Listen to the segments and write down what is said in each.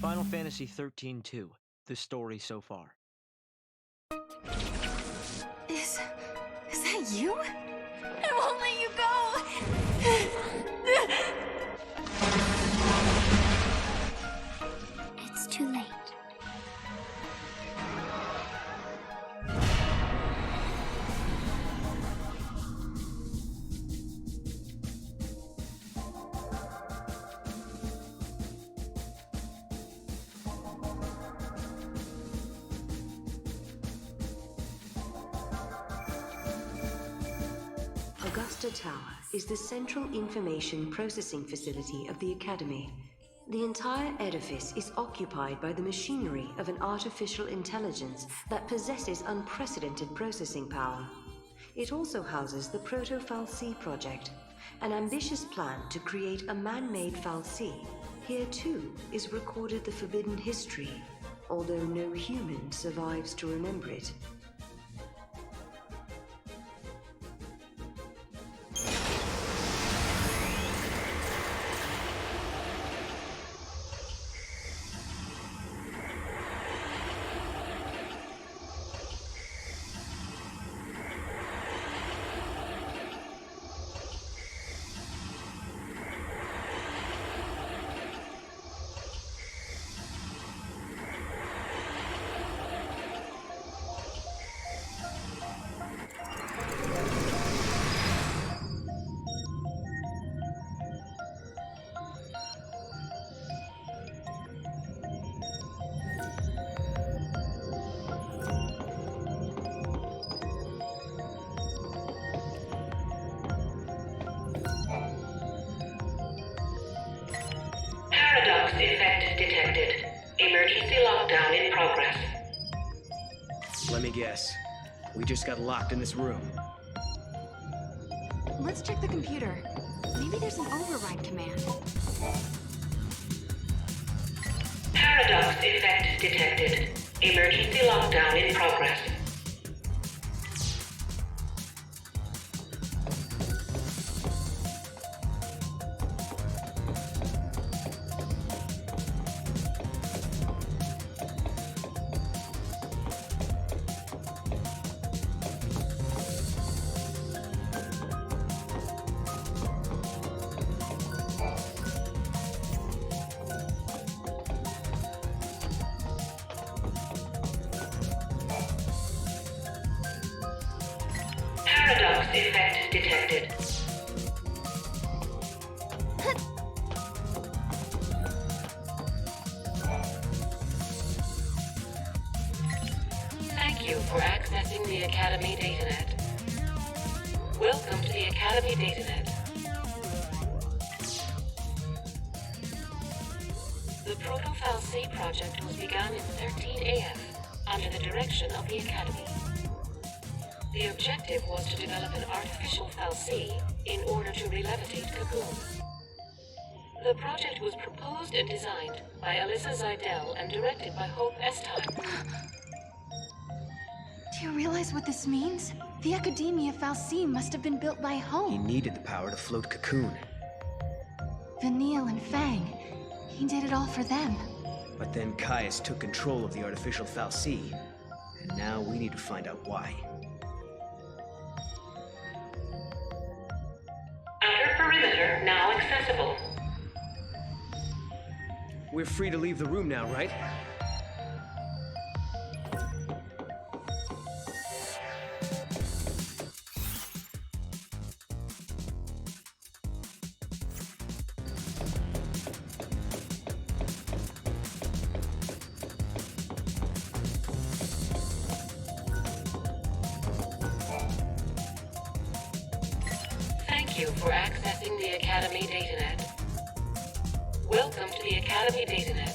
Final Fantasy 13-2, the story so far. Is that you? I won't let you go! It's too late. Augusta Tower is the central information processing facility of the Academy. The entire edifice is occupied by the machinery of an artificial intelligence that possesses unprecedented processing power. It also houses the Proto-Fal'Cie project, an ambitious plan to create a man-made Fal'Cie. Here too is recorded the forbidden history, although no human survives to remember it. Paradox effect detected. Emergency lockdown in progress. Let me guess. We just got locked in this room. Let's check the computer. Maybe there's an override command. Paradox effect detected. Emergency lockdown in progress. Paradox effect detected. Thank you for accessing the Academy DataNet. Welcome to the Academy DataNet. The Proto-Fal'Cie project was begun in 13AF under the direction of the Academy. The objective was to develop an artificial Fal'Cie in order to re-levitate Cocoon. The project was proposed and designed by Alyssa Zidell and directed by Hope Estime. Do you realize what this means? The Academia Fal'Cie must have been built by Hope. He needed the power to float Cocoon. Vanille and Fang. He did it all for them. But then Caius took control of the artificial Fal'Cie, and now we need to find out why. Outer perimeter now accessible. We're free to leave the room now, right? Thank you for accessing the Academy DataNet. Welcome to the Academy DataNet.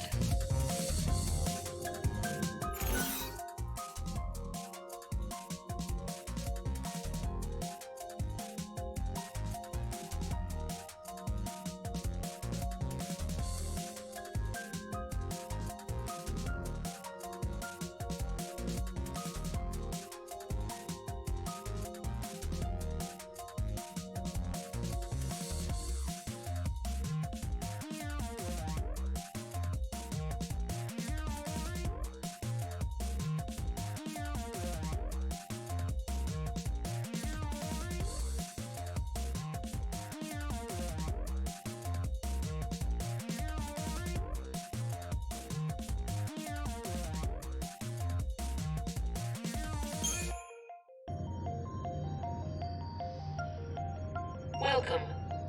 Welcome.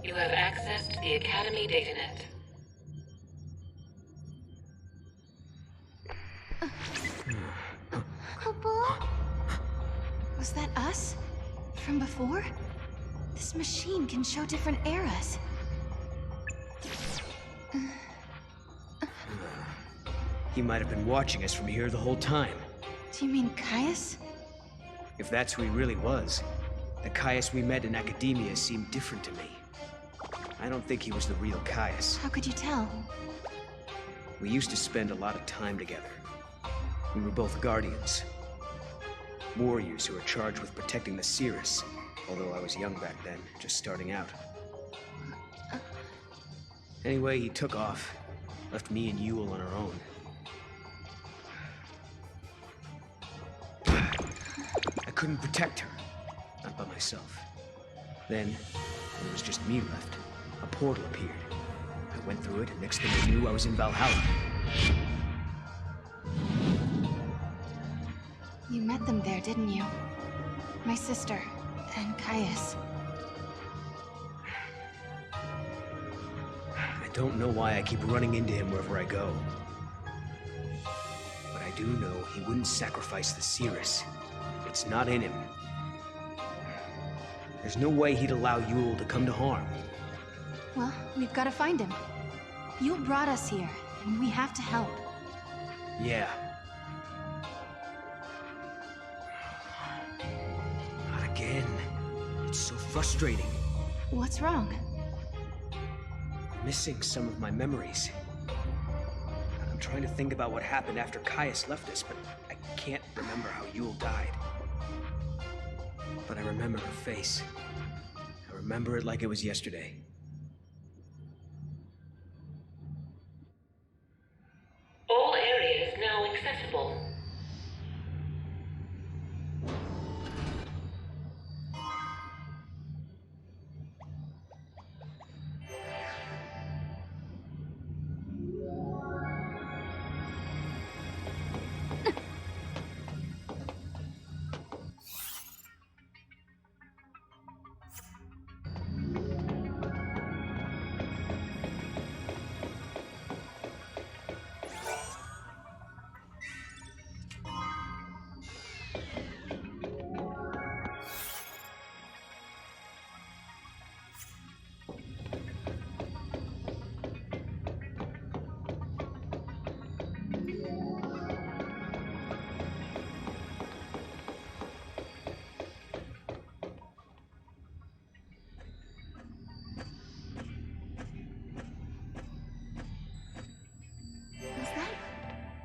You have accessed the Academy DataNet. Kopo? Was that us? From before? This machine can show different eras. He might have been watching us from here the whole time. Do you mean Caius? If that's who he really was, the Caius we met in Academia seemed different to me. I don't think he was the real Caius. How could you tell? We used to spend a lot of time together. We were both guardians. Warriors who were charged with protecting the Cirrus, although I was young back then, just starting out. Anyway, he took off, left me and Yule on our own. I couldn't protect her, not by myself. Then, when it was just me left, a portal appeared. I went through it, and next thing I knew, I was in Valhalla. You met them there, didn't you? My sister, and Caius. I don't know why I keep running into him wherever I go. But I do know he wouldn't sacrifice the Cirrus. It's not in him. There's no way he'd allow Yule to come to harm. Well, we've got to find him. You brought us here, and we have to help. Yeah. Not again. It's so frustrating. What's wrong? I'm missing some of my memories. I'm trying to think about what happened after Caius left us, but I can't remember how Yule died. But I remember her face. I remember it like it was yesterday. All areas now accessible.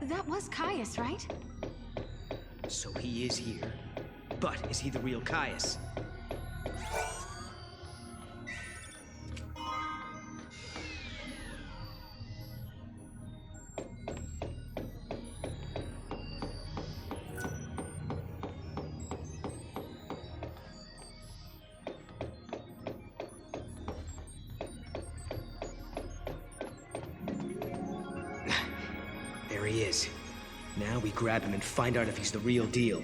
That was Caius, right? So he is here. But is he the real Caius? There he is. Now we grab him and find out if he's the real deal.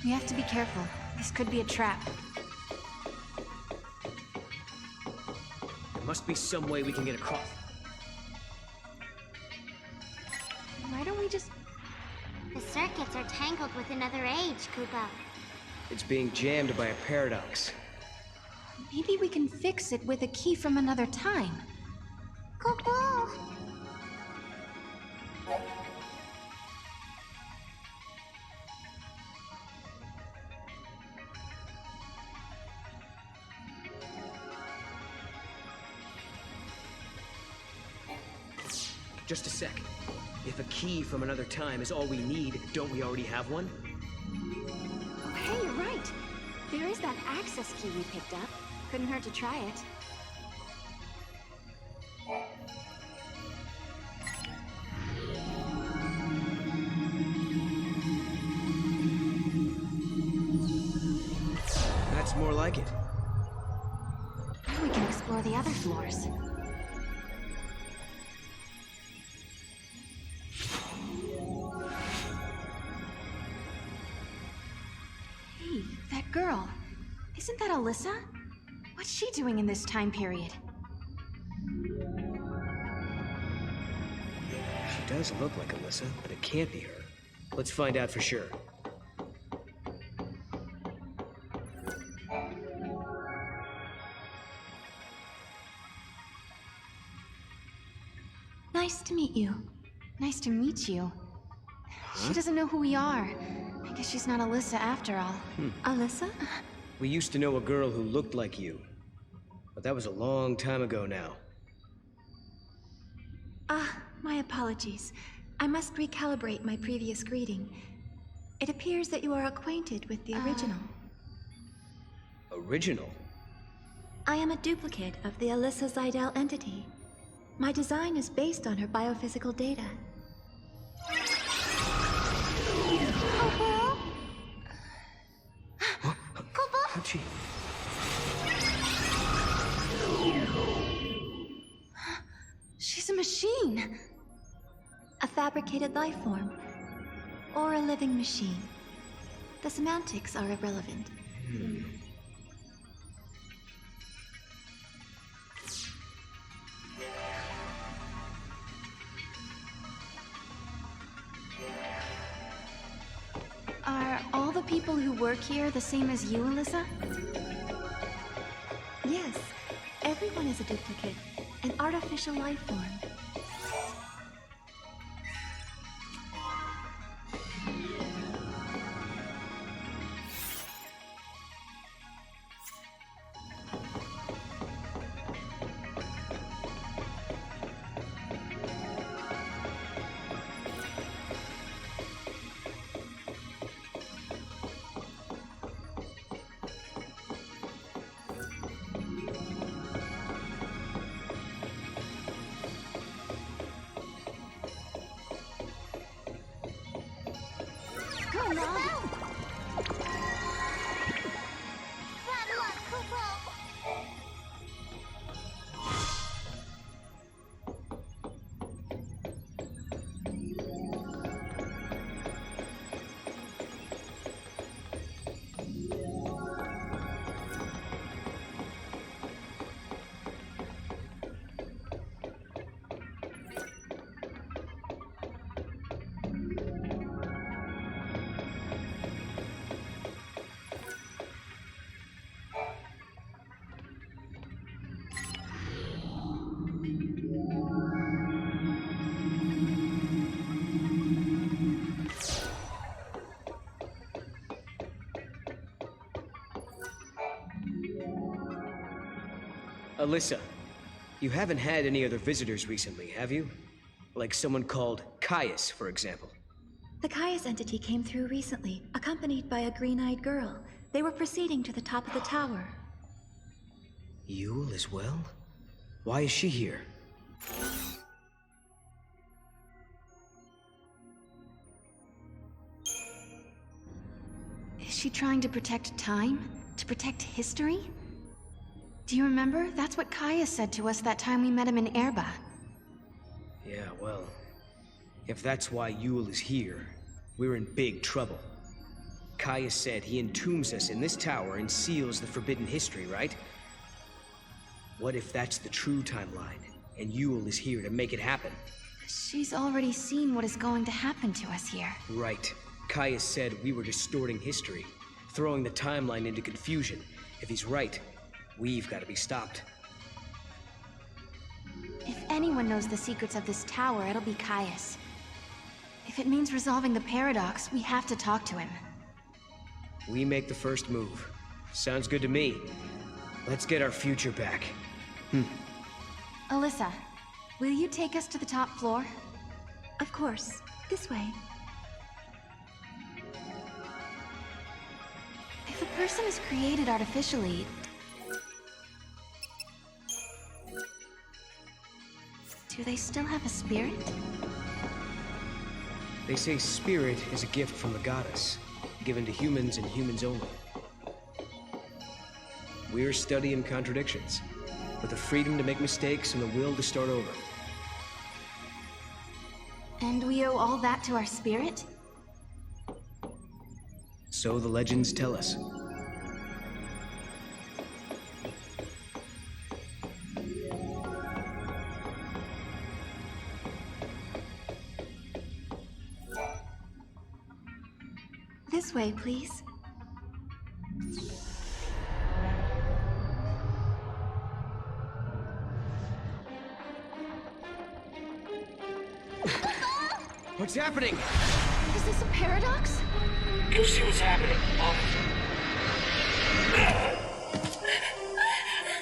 We have to be careful. This could be a trap. There must be some way we can get across. Why don't we just... The circuits are tangled with another age, Koopa. It's being jammed by a paradox. Maybe we can fix it with a key from another time. Koopa! Just a sec. If a key from another time is all we need, don't we already have one? Oh, hey, you're right. There is that access key we picked up. Couldn't hurt to try it. That's more like it. Now we can explore the other floors. Hey, that girl. Isn't that Alyssa? What's she doing in this time period? She does look like Alyssa, but it can't be her. Let's find out for sure. Nice to meet you. Nice to meet you. She doesn't know who we are. I guess she's not Alyssa after all. Alyssa? We used to know a girl who looked like you. But that was a long time ago now. My apologies. I must recalibrate my previous greeting. It appears that you are acquainted with the original. Original? I am a duplicate of the Alyssa Zidell entity. My design is based on her biophysical data. How'd she... She's a machine! A fabricated life form. Or a living machine. The semantics are irrelevant. Are all the people who work here the same as you, Alyssa? Yes. Everyone is a duplicate. An artificial life form. Bad luck, Kupo! Alyssa, you haven't had any other visitors recently, have you? Like someone called Caius, for example. The Caius entity came through recently, accompanied by a green-eyed girl. They were proceeding to the top of the tower. Yule as well? Why is she here? Is she trying to protect time? To protect history? Do you remember? That's what Caius said to us that time we met him in Erba. Yeah, well... if that's why Yule is here, we're in big trouble. Caius said he entombs us in this tower and seals the forbidden history, right? What if that's the true timeline, and Yule is here to make it happen? She's already seen what is going to happen to us here. Right. Caius said we were distorting history, throwing the timeline into confusion. If he's right, we've got to be stopped. If anyone knows the secrets of this tower, it'll be Caius. If it means resolving the paradox, we have to talk to him. We make the first move. Sounds good to me. Let's get our future back. Alyssa, will you take us to the top floor? Of course. This way. If a person is created artificially, do they still have a spirit? They say spirit is a gift from the goddess, given to humans and humans only. We're studying contradictions, with the freedom to make mistakes and the will to start over. And we owe all that to our spirit? So the legends tell us. This way, please. What's happening? Is this a paradox? Go see what's happening.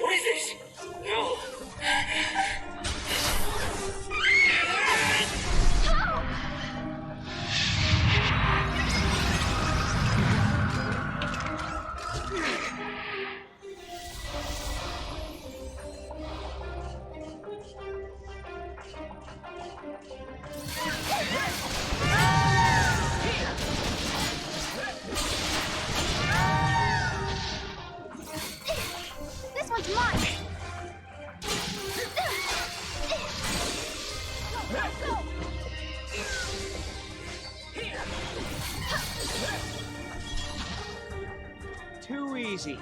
What is this? No. This one's mine! Go! Too easy.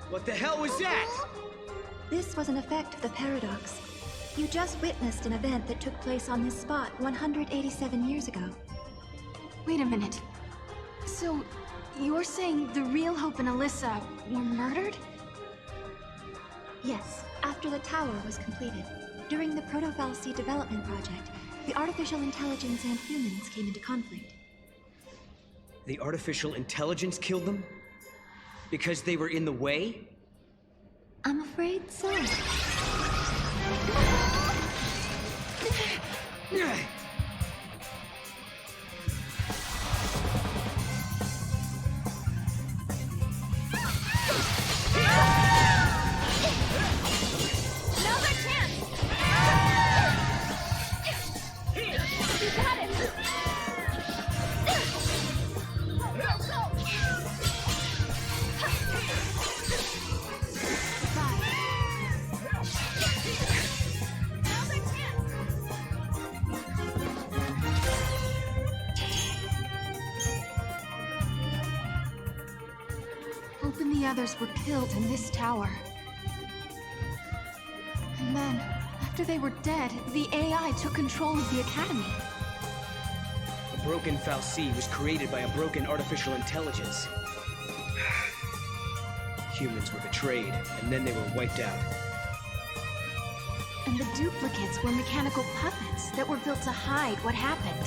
What the hell was that? This was an effect of the paradox. You just witnessed an event that took place on this spot 187 years ago. Wait a minute. So, you're saying the real Hope and Alyssa were murdered? Yes, after the tower was completed. During the Proto-Fal'Cie development project, the artificial intelligence and humans came into conflict. The artificial intelligence killed them? Because they were in the way? I'm afraid so. Now's our chance! You got it! Now's our chance! Hope and the others were killed in this tower. And then, after they were dead, the AI took control of the Academy. A broken Fal'Cie was created by a broken artificial intelligence. Humans were betrayed, and then they were wiped out. And the duplicates were mechanical puppets that were built to hide what happened.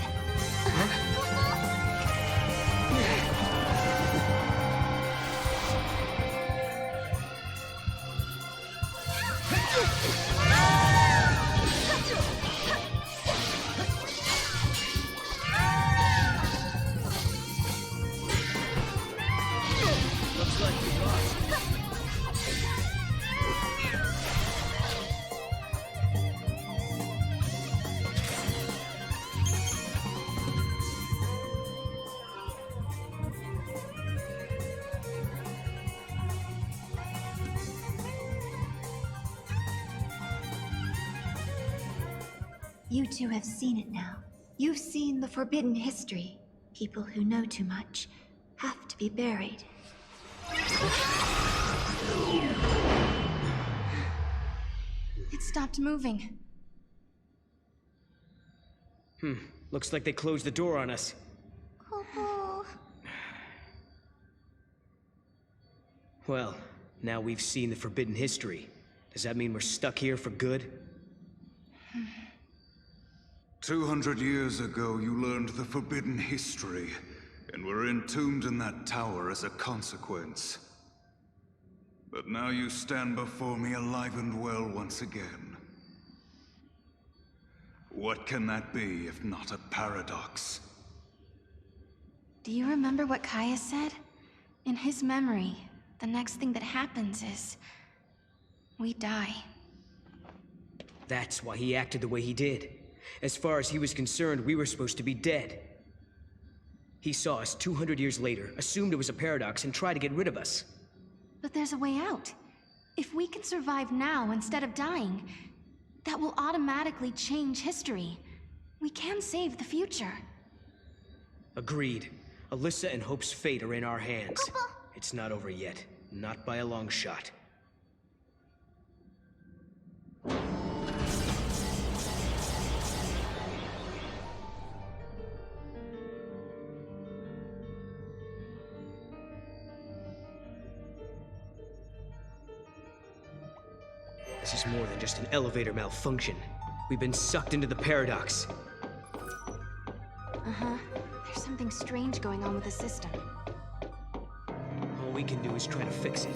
Looks like we lost. You two have seen it now. You've seen the forbidden history. People who know too much have to be buried. It stopped moving. Looks like they closed the door on us. Well, now we've seen the forbidden history. Does that mean we're stuck here for good? 200 years ago, you learned the forbidden history, and were entombed in that tower as a consequence. But now you stand before me alive and well once again. What can that be if not a paradox? Do you remember what Kaya said? In his memory, the next thing that happens is... we die. That's why he acted the way he did. As far as he was concerned, we were supposed to be dead. He saw us 200 years later, assumed it was a paradox, and tried to get rid of us. But there's a way out. If we can survive now instead of dying, that will automatically change history. We can save the future. Agreed. Alyssa and Hope's fate are in our hands. It's not over yet. Not by a long shot. This is more than just an elevator malfunction. We've been sucked into the paradox. Uh-huh. There's something strange going on with the system. All we can do is try to fix it.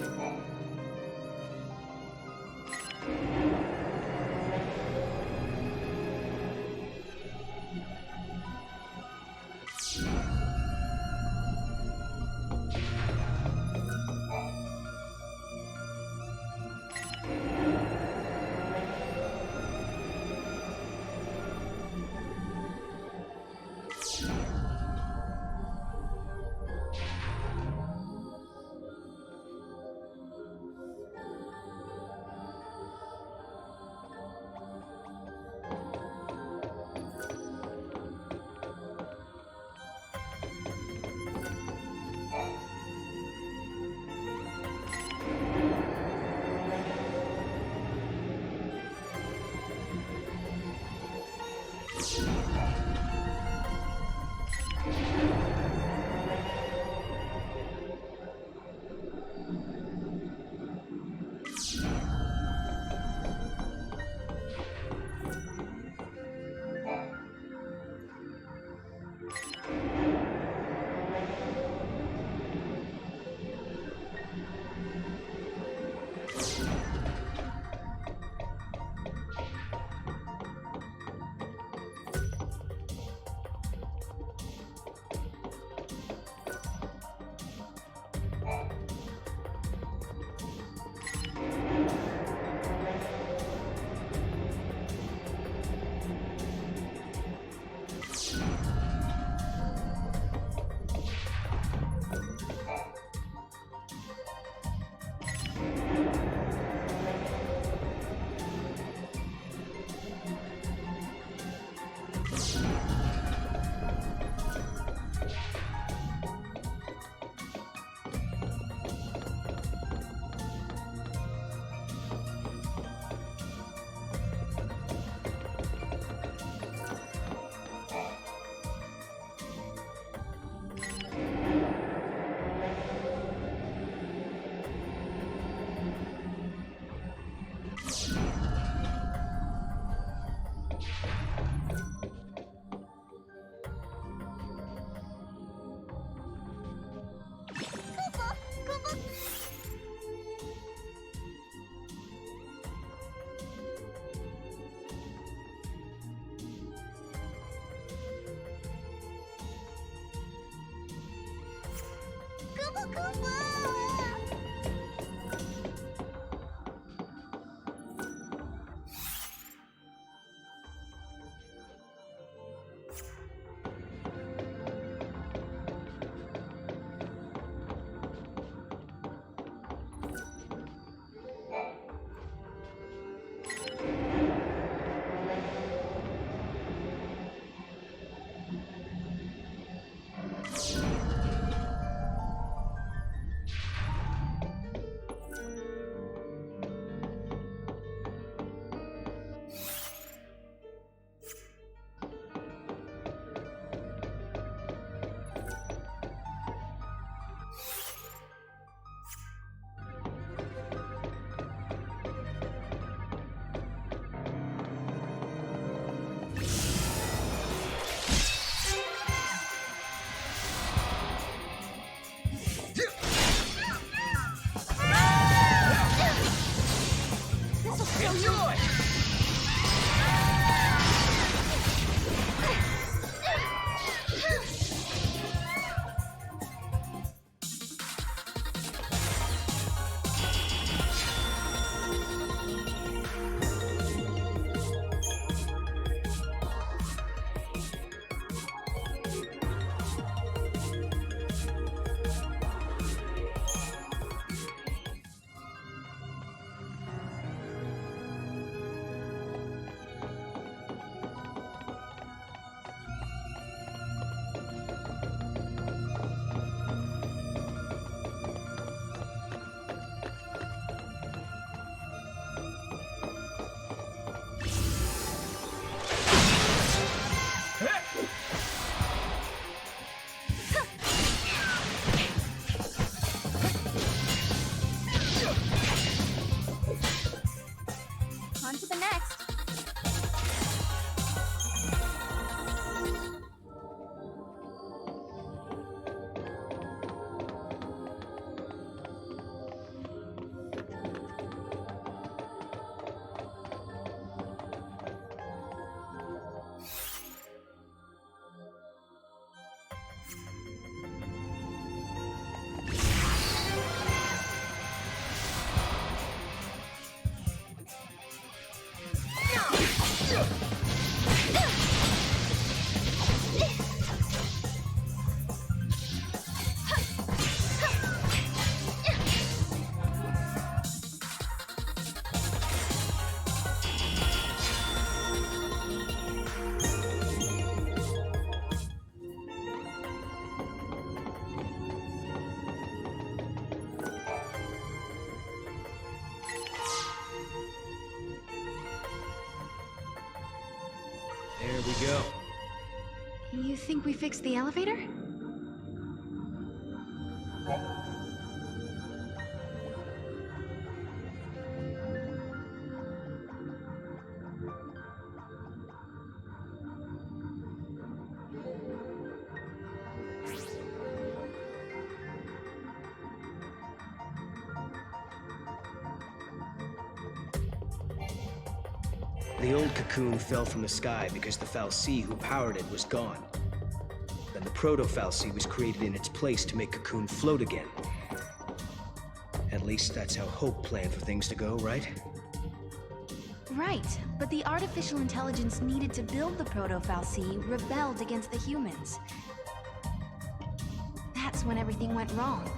think we fixed the elevator? The old cocoon fell from the sky because the fal'Cie who powered it was gone. Then the proto-fal'Cie was created in its place to make Cocoon float again. At least that's how Hope planned for things to go, right? Right, but the artificial intelligence needed to build the proto-fal'Cie rebelled against the humans. That's when everything went wrong.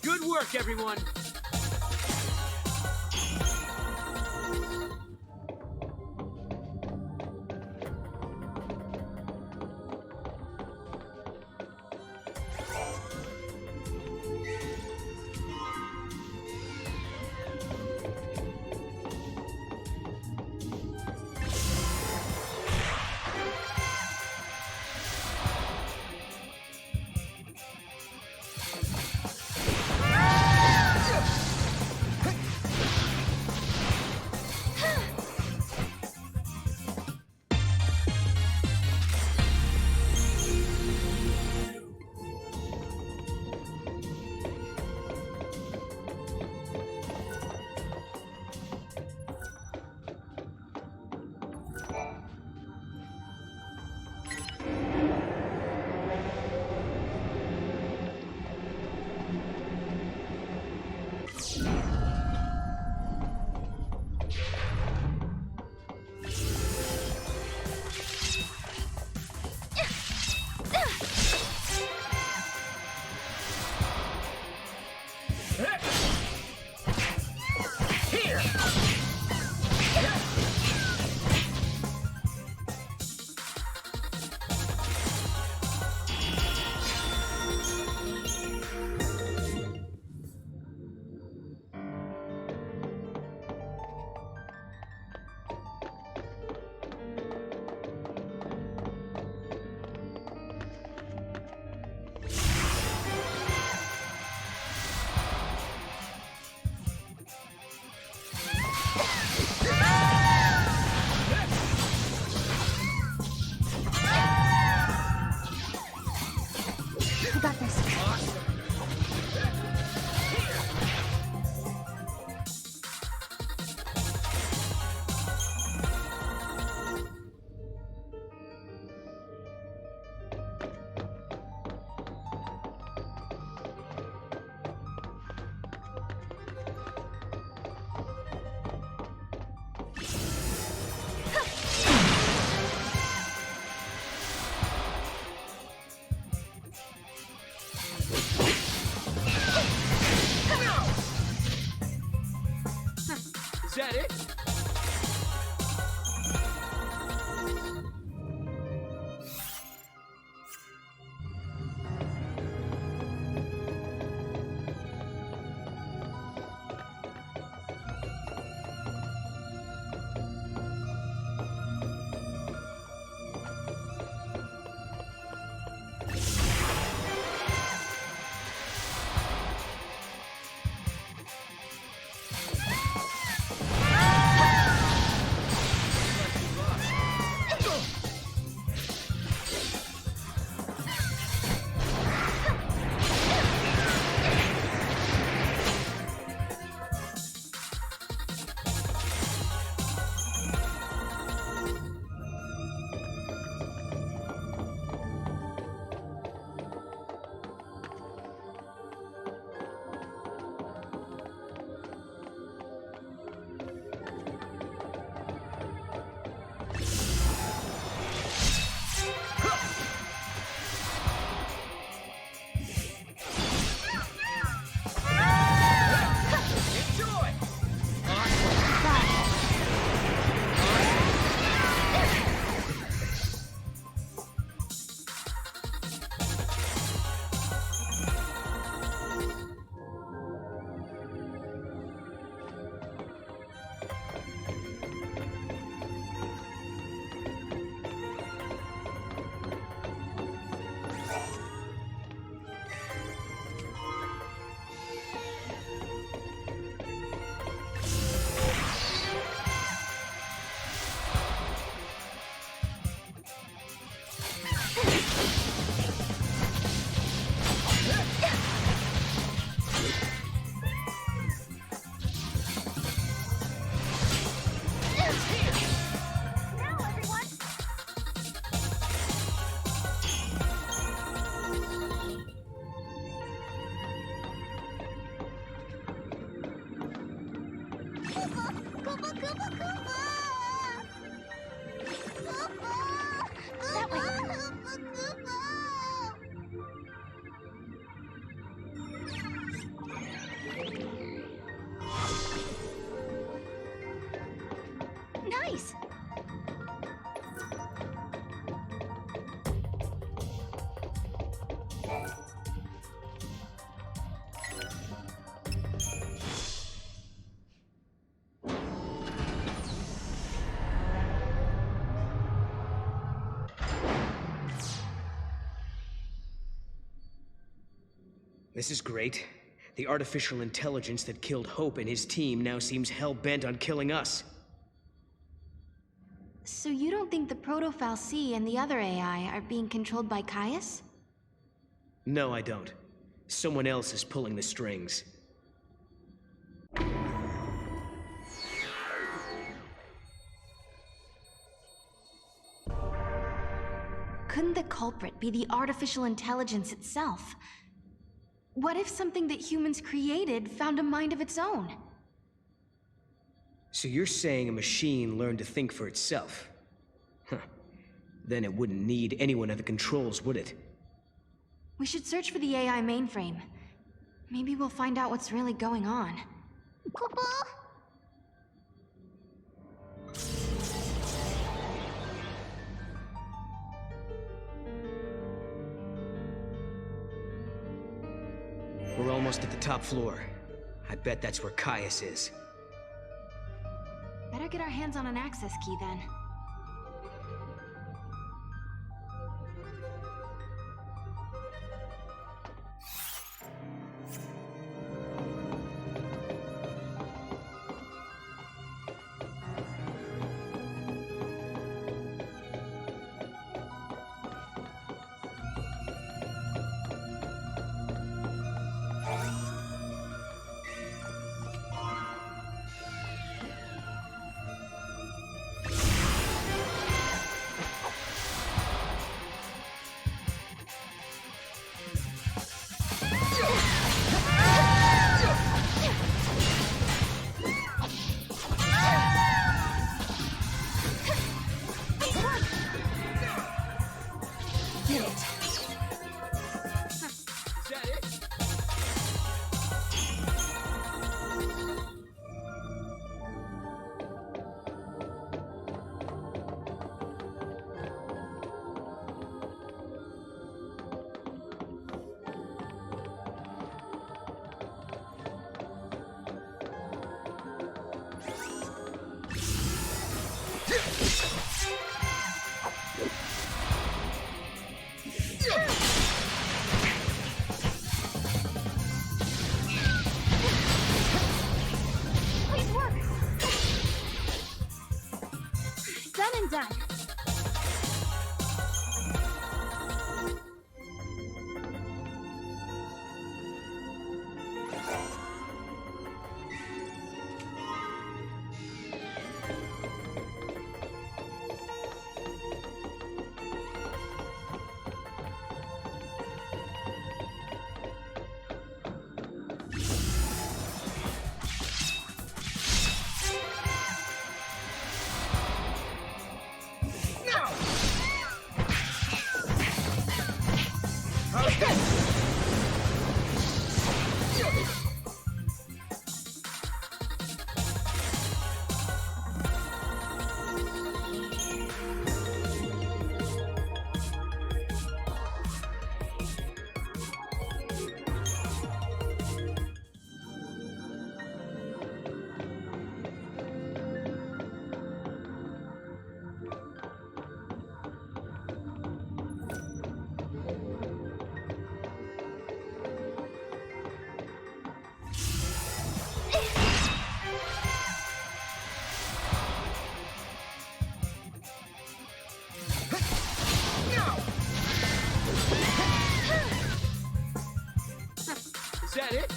Good work, everyone! I got this. Is that it? This is great. The artificial intelligence that killed Hope and his team now seems hell-bent on killing us. So you don't think the Proto-Fal'Cie and the other AI are being controlled by Caius? No, I don't. Someone else is pulling the strings. Couldn't the culprit be the artificial intelligence itself? What if something that humans created found a mind of its own? So you're saying a machine learned to think for itself? Huh. Then it wouldn't need anyone at the controls, would it? We should search for the AI mainframe. Maybe we'll find out what's really going on. Kupo? We're almost at the top floor. I bet that's where Caius is. Better get our hands on an access key then. Is that it? Please work! Done and done. Is that it?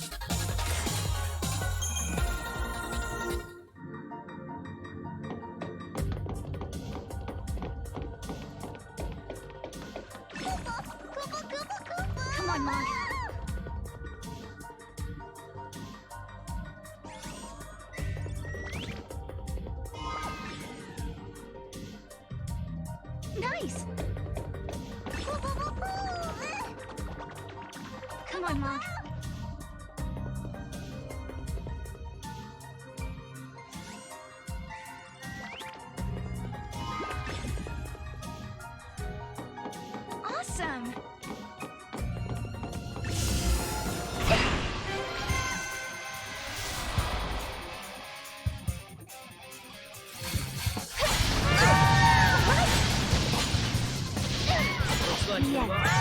Come on, Mog. Nice! Come on, Mog. Awesome! Looks like you lost.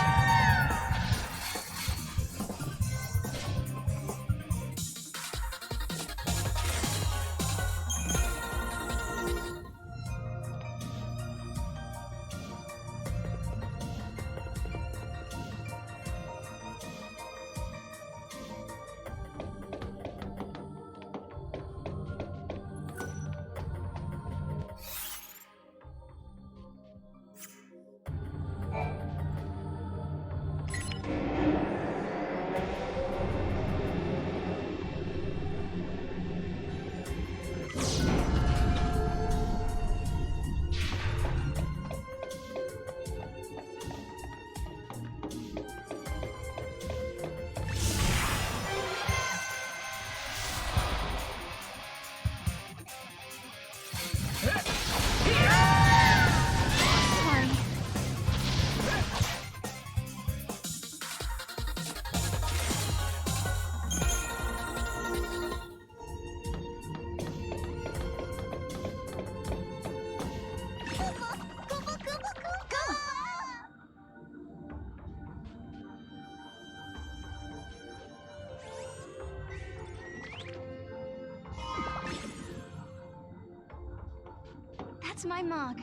Here's my mug.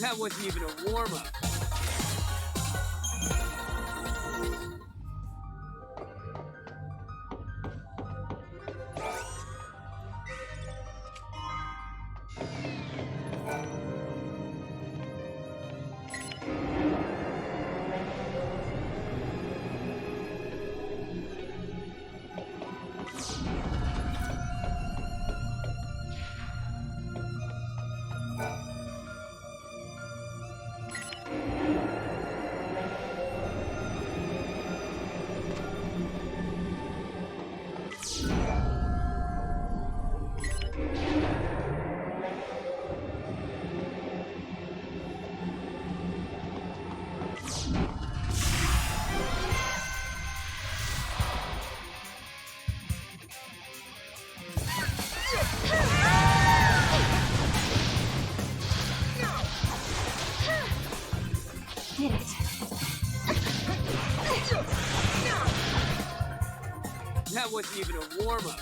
That wasn't even a warm-up. Did it. That wasn't even a warm-up.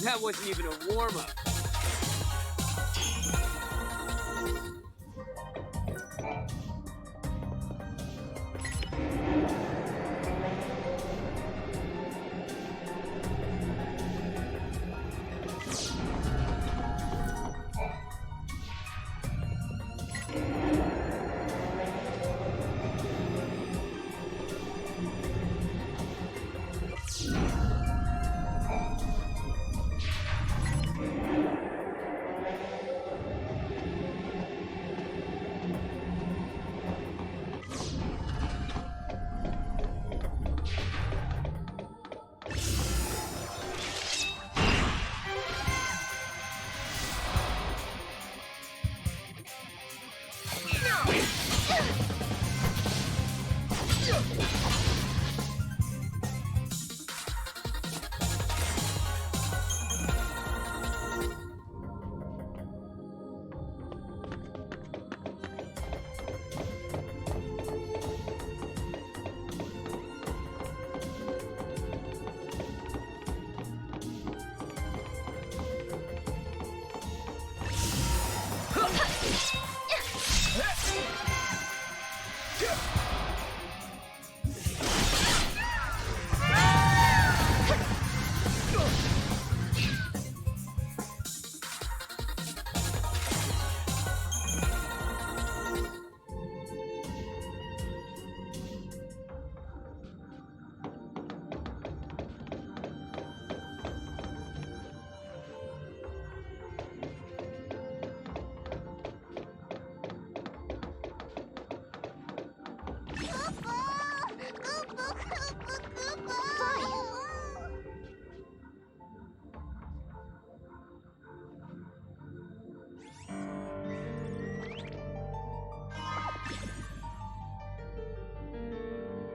That wasn't even a warm-up.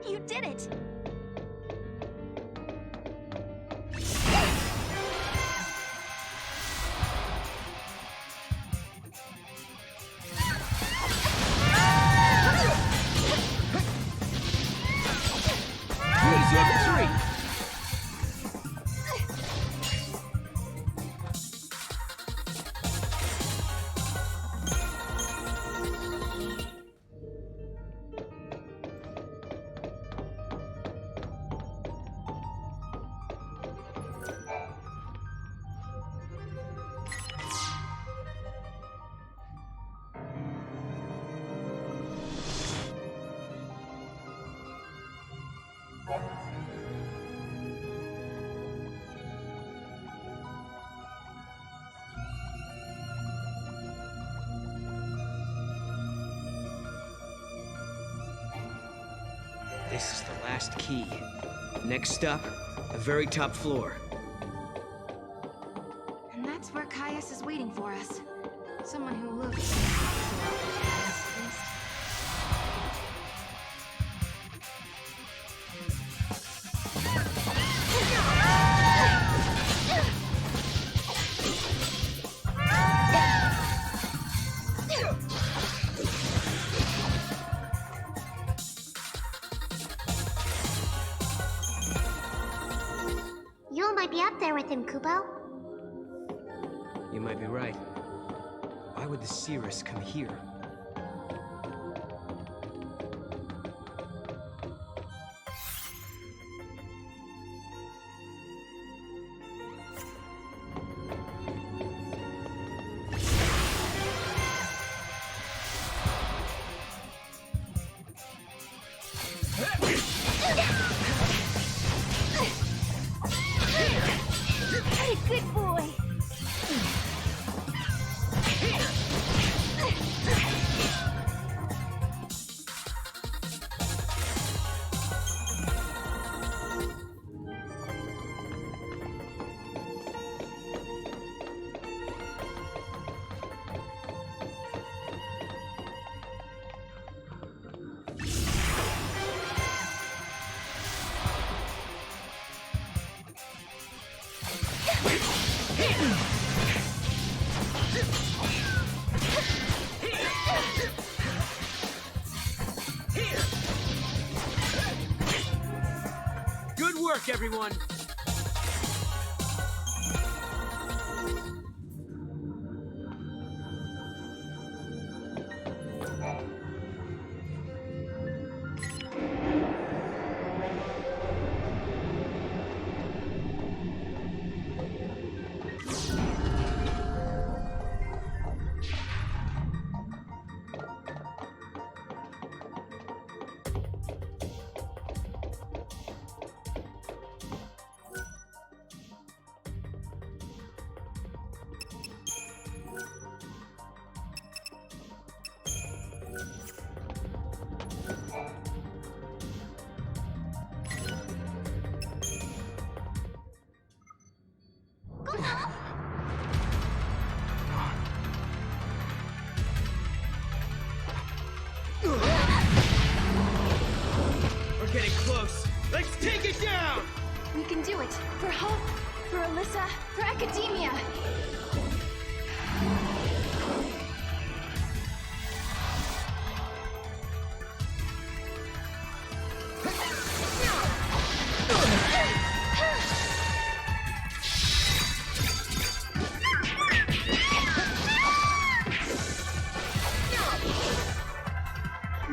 You did it! Easy on the tree! This is the last key. Next stop, the very top floor. And that's where Caius is waiting for us. Someone who looks... Yule might be up there with him, Kupo. You might be right. Why would the Cirrus come here? Good boy! Good work, everyone! We're getting close. Let's take it down! We can do it! For Hope, for Alyssa, for Academia!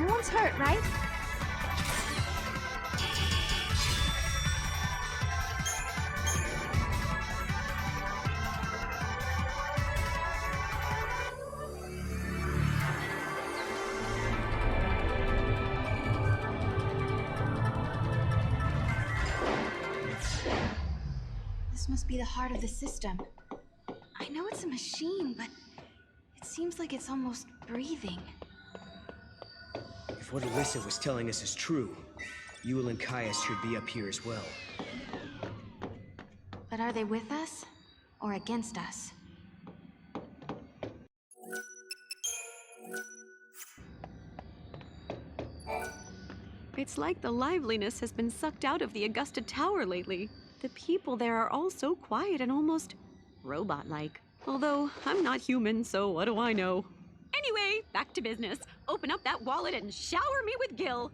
No one's hurt, right? This must be the heart of the system. I know it's a machine, but it seems like it's almost breathing. If what Alyssa was telling us is true, Yule and Caius should be up here as well. But are they with us? Or against us? It's like the liveliness has been sucked out of the Augusta Tower lately. The people there are all so quiet and almost robot-like. Although, I'm not human, so what do I know? Anyway, back to business. Open up that wallet and shower me with Gil.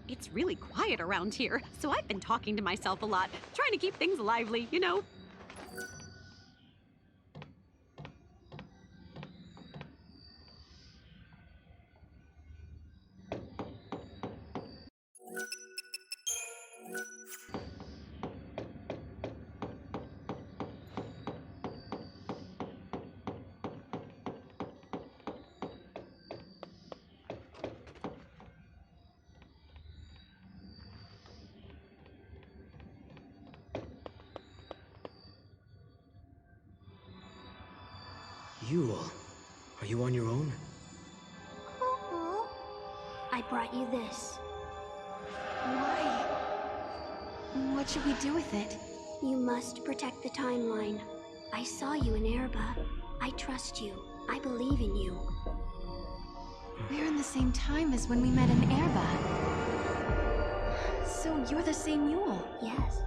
It's really quiet around here, so I've been talking to myself a lot, trying to keep things lively, you know? Yule, are you on your own? I brought you this. Why? What should we do with it? You must protect the timeline. I saw you in Erba. I trust you. I believe in you. We're in the same time as when we met in Erba. So you're the same Yule. Yes.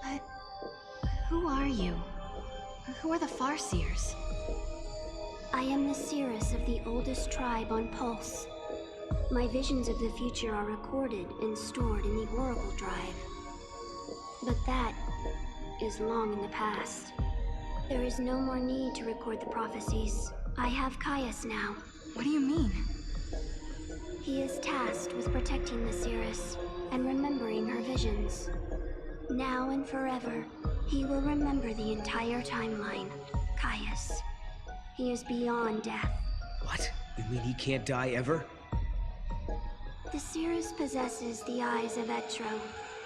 But who are you? Who are the Farseers? I am the Cirrus of the oldest tribe on Pulse. My visions of the future are recorded and stored in the Oracle Drive. But that is long in the past. There is no more need to record the prophecies. I have Caius now. What do you mean? He is tasked with protecting the Cirrus and remembering her visions. Now and forever, he will remember the entire timeline. Caius. He is beyond death. What? You mean he can't die ever? The Cirrus possesses the eyes of Etro,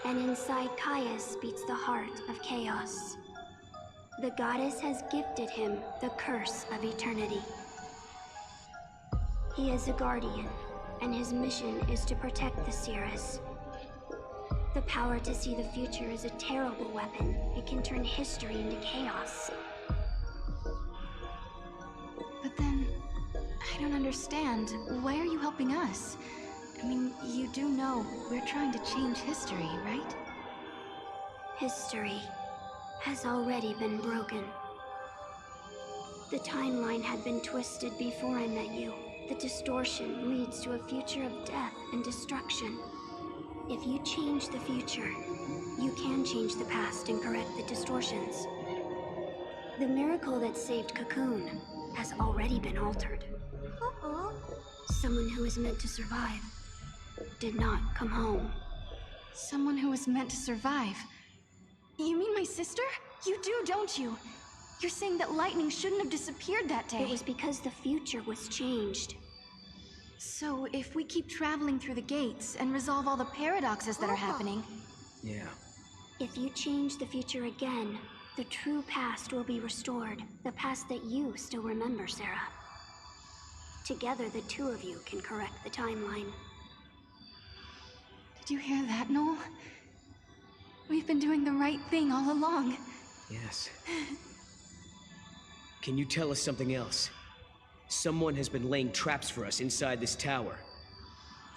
and inside Caius beats the heart of chaos. The goddess has gifted him the curse of eternity. He is a guardian, and his mission is to protect the Cirrus. The power to see the future is a terrible weapon. It can turn history into chaos. But then, I don't understand. Why are you helping us? I mean, you do know we're trying to change history, right? History has already been broken. The timeline had been twisted before I met you. The distortion leads to a future of death and destruction. If you change the future, you can change the past and correct the distortions. The miracle that saved Cocoon has already been altered. Someone who was meant to survive did not come home. Someone who was meant to survive. You mean my sister? You do, don't you? You're saying that lightning shouldn't have disappeared that day. It was because the future was changed. So, if we keep traveling through the gates and resolve all the paradoxes that are happening... Yeah. If you change the future again, the true past will be restored. The past that you still remember, Sarah. Together, the two of you can correct the timeline. Did you hear that, Noel? We've been doing the right thing all along. Yes. Can you tell us something else? Someone has been laying traps for us inside this tower.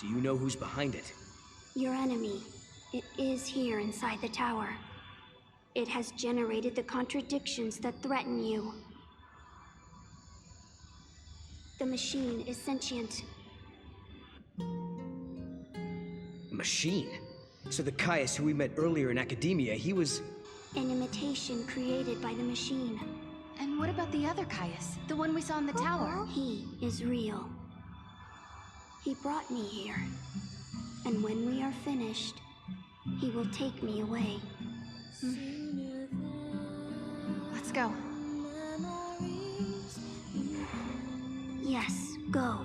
Do you know who's behind it? Your enemy. It is here inside the tower. It has generated the contradictions that threaten you. The machine is sentient. A machine? So the Caius who we met earlier in academia, he was... An imitation created by the machine. And what about the other Caius? The one we saw in the tower? He is real. He brought me here. And when we are finished, he will take me away. Let's go. Yes, go.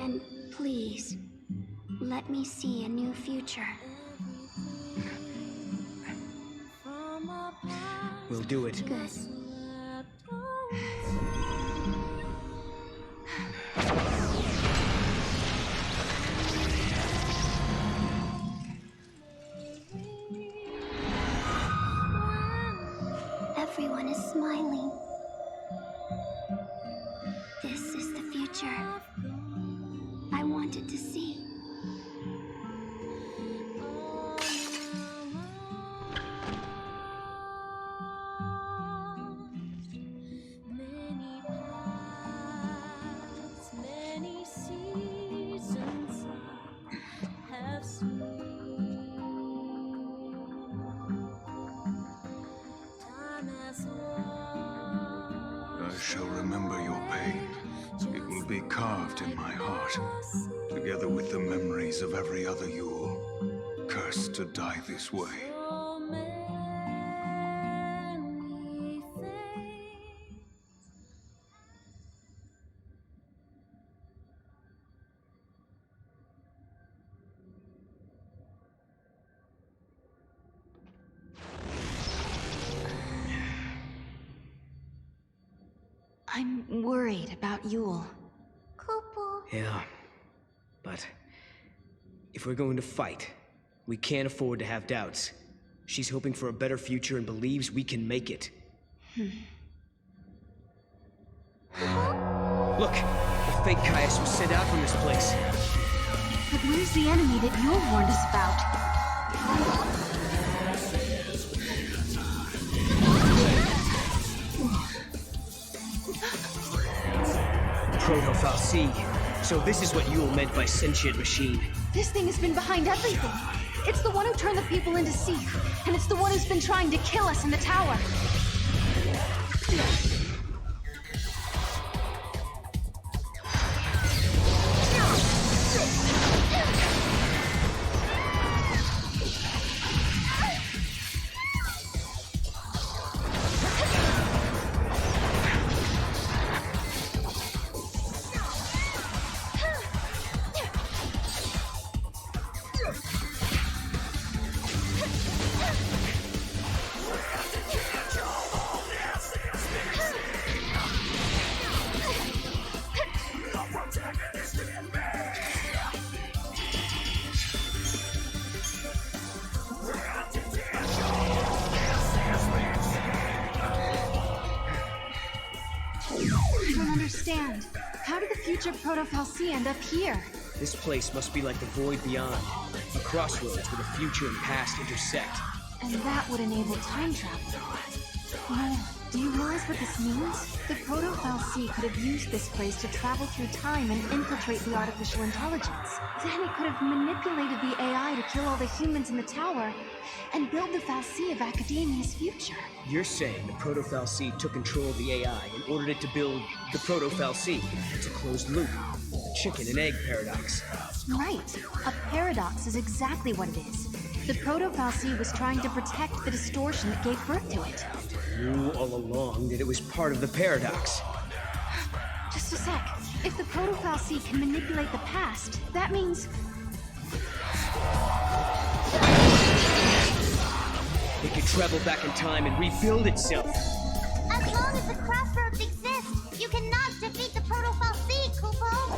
And please, let me see a new future. We'll do it. Good. Everyone is smiling. This is the future I wanted to see. I shall remember your pain. It will be carved in my heart, together with the memories of every other Yule, cursed to die this way. I'm worried about Yule. Kupo. Yeah. But... if we're going to fight, we can't afford to have doubts. She's hoping for a better future and believes we can make it. Look! The fake Caius was sent out from this place. But where's the enemy that Yule warned us about? Proto-Fal'Cie. So this is what Yule meant by sentient machine. This thing has been behind everything. It's the one who turned the people into Seath, and it's the one who's been trying to kill us in the tower. I don't understand. How did the future Proto-Fal'Cie end up here? This place must be like the void beyond. A crossroads where the future and past intersect. And that would enable time travel. Noel, do you realize what this means? The Proto-Fal'Cie could have used this place to travel through time and infiltrate the artificial intelligence. Then it could have manipulated the AI to kill all the humans in the tower and build the Fal'Cie of Academia's future. You're saying the Proto-Fal'Cie took control of the AI and ordered it to build the Proto-Fal'Cie. It's a closed loop. The chicken and egg paradox. Right. A paradox is exactly what it is. The Proto-Fal'Cie was trying to protect the distortion that gave birth to it. Knew all along that it was part of the paradox. Just a sec. If the Proto-Fal'Cie can manipulate the past, that means... It could travel back in time and rebuild itself. As long as the crossroads exist, you cannot defeat the Proto-Fal'Cie, Kupo!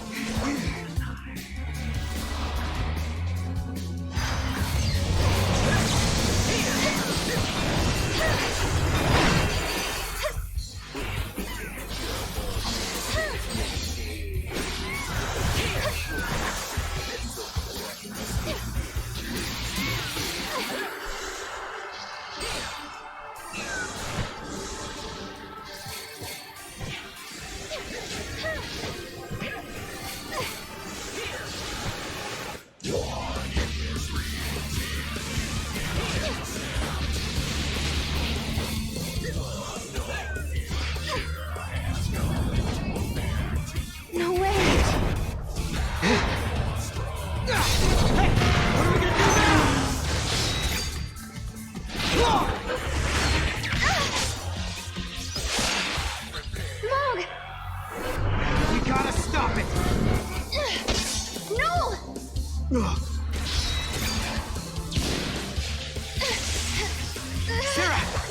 Sarah,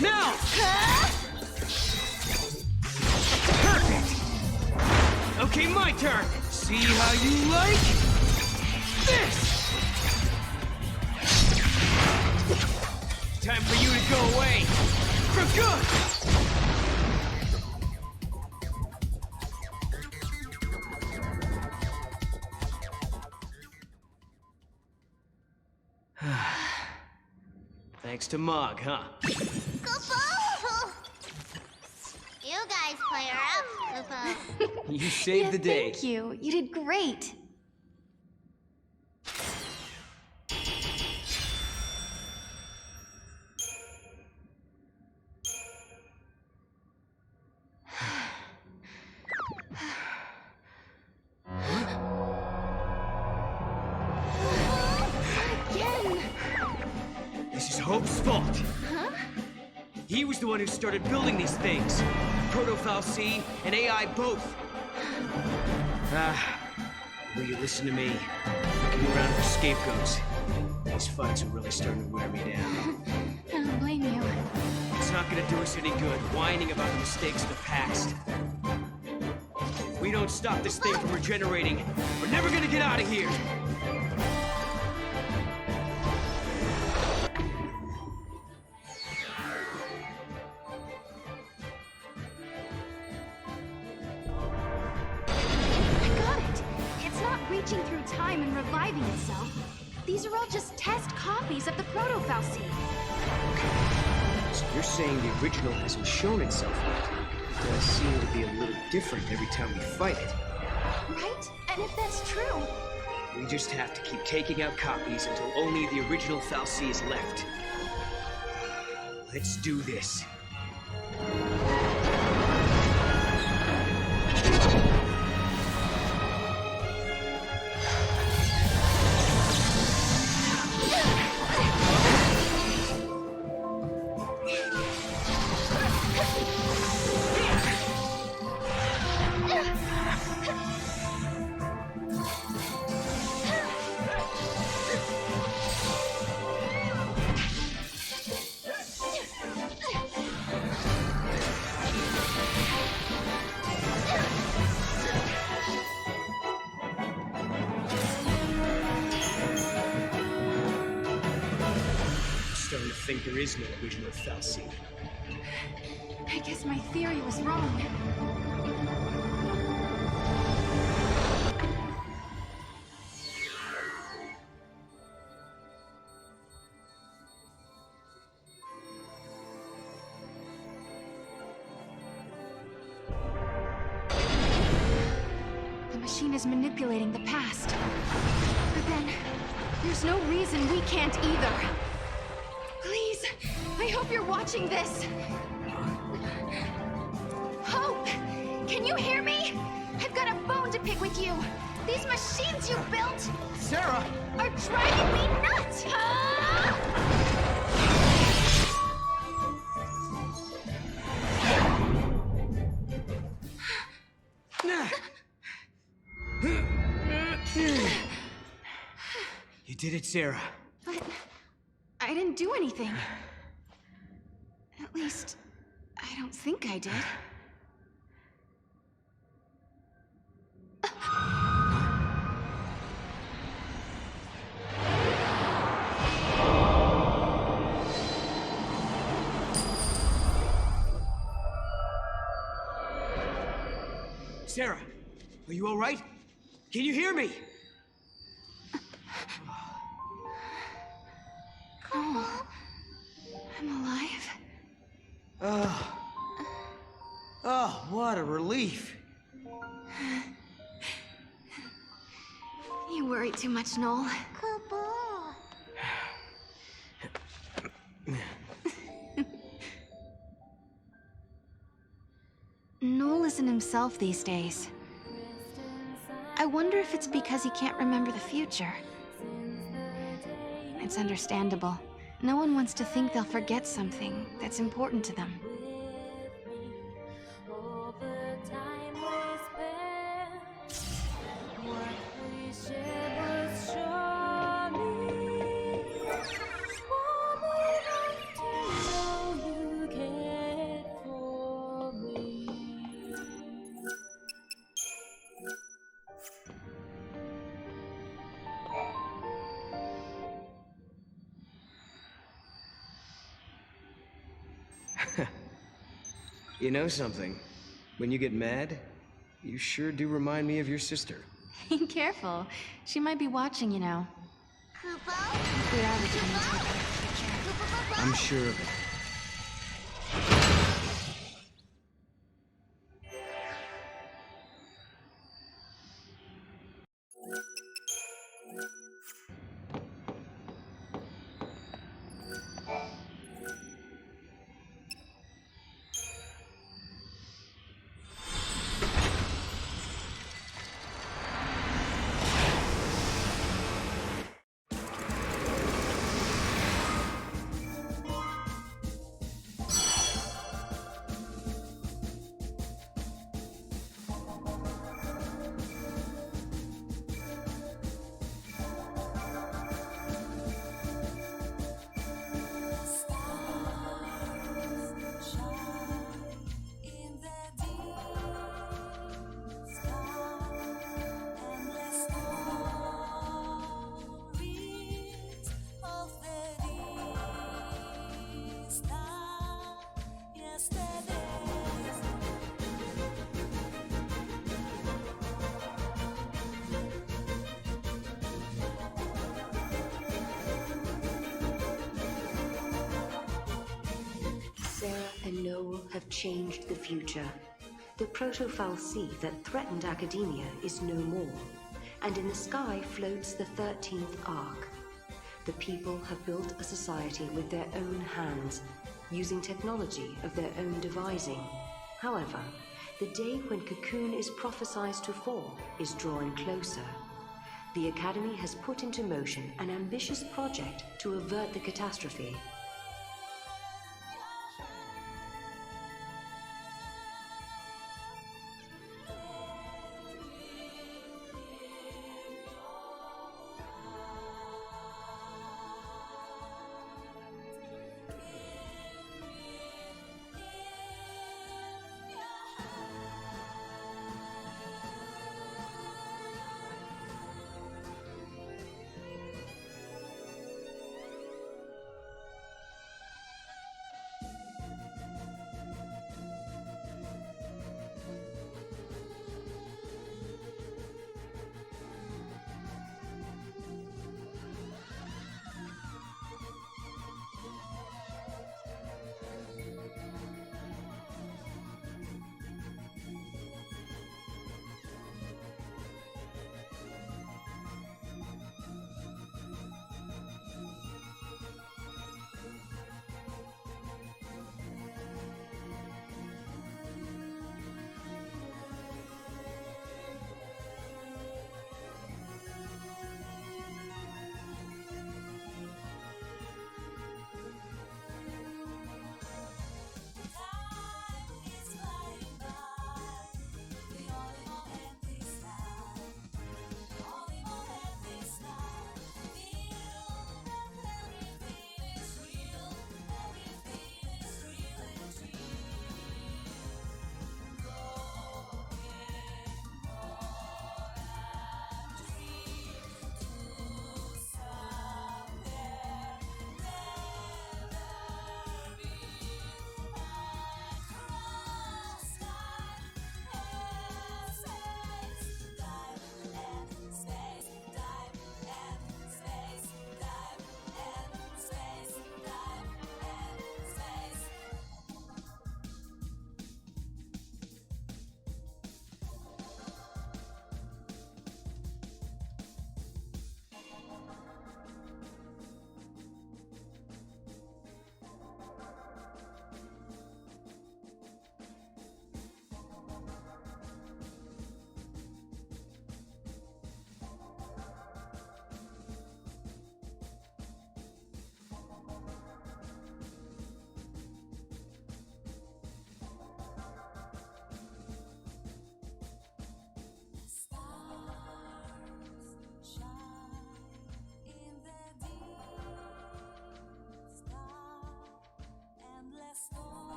now! Perfect! Okay, my turn. See how you like this! Time for you to go away. For good! Thanks to Mog, huh? Kupo! You guys play her up, Kupo. You saved the day. Thank you. You did great. Again! This is Hope's fault. Huh? He was the one who started building these things. Proto-Fal'Cie and AI both. Will you listen to me? Looking around for scapegoats. These fights are really starting to wear me down. I don't blame you. It's not gonna do us any good whining about the mistakes of the past. If we don't stop this thing from regenerating, we're never gonna get out of here! I got it. It's not reaching through time and reviving itself. These are all just test copies of the Proto-Fal'Cie. So you're saying the original hasn't shown itself yet? It does seem to be a little different every time we fight it. Right? And if that's true, We just have to keep taking out copies until only the original Fal'Cie is left. Let's do this. Starting to think there is no original Fal'Cie. I guess my theory was wrong. The machine is manipulating the past. But then, there's no reason we can't either. Please, I hope you're watching this. Hope! Can you hear me? I've got a bone to pick with you. These machines you built Sarah! are driving me nuts! You did it, Sarah. But I didn't do anything. At least, I don't think I did. Sarah, are you all right? Can you hear me? Oh, I'm alive. Oh, what a relief. You worry too much, Noel. Kupo. Noel isn't himself these days. I wonder if it's because he can't remember the future. It's understandable. No one wants to think they'll forget something that's important to them. You know something? When you get mad, you sure do remind me of your sister. Careful. She might be watching, you know. Kupo? We are returning to a better future. I'm sure of it. Sarah and Noel have changed the future. The Proto-Fal'Cie that threatened academia is no more, and in the sky floats the 13th Ark. The people have built a society with their own hands, using technology of their own devising. However, the day when Cocoon is prophesied to fall is drawing closer. The Academy has put into motion an ambitious project to avert the catastrophe.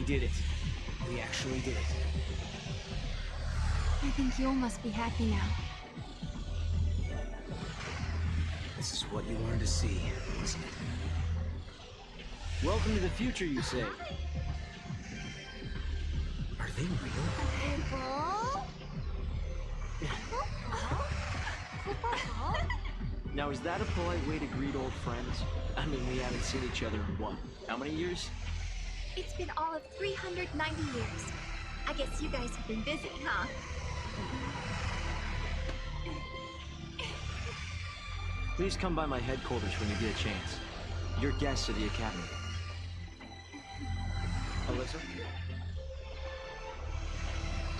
did it. We actually did it. I think Yule must be happy now. This is what you wanted to see, wasn't it? Welcome to the future, you say? Are they real? Now, is that a polite way to greet old friends? I mean, we haven't seen each other in what? How many years? It's been all of 390 years. I guess you guys have been busy, huh? Please come by my headquarters when you get a chance. You're guests of the Academy. Alyssa?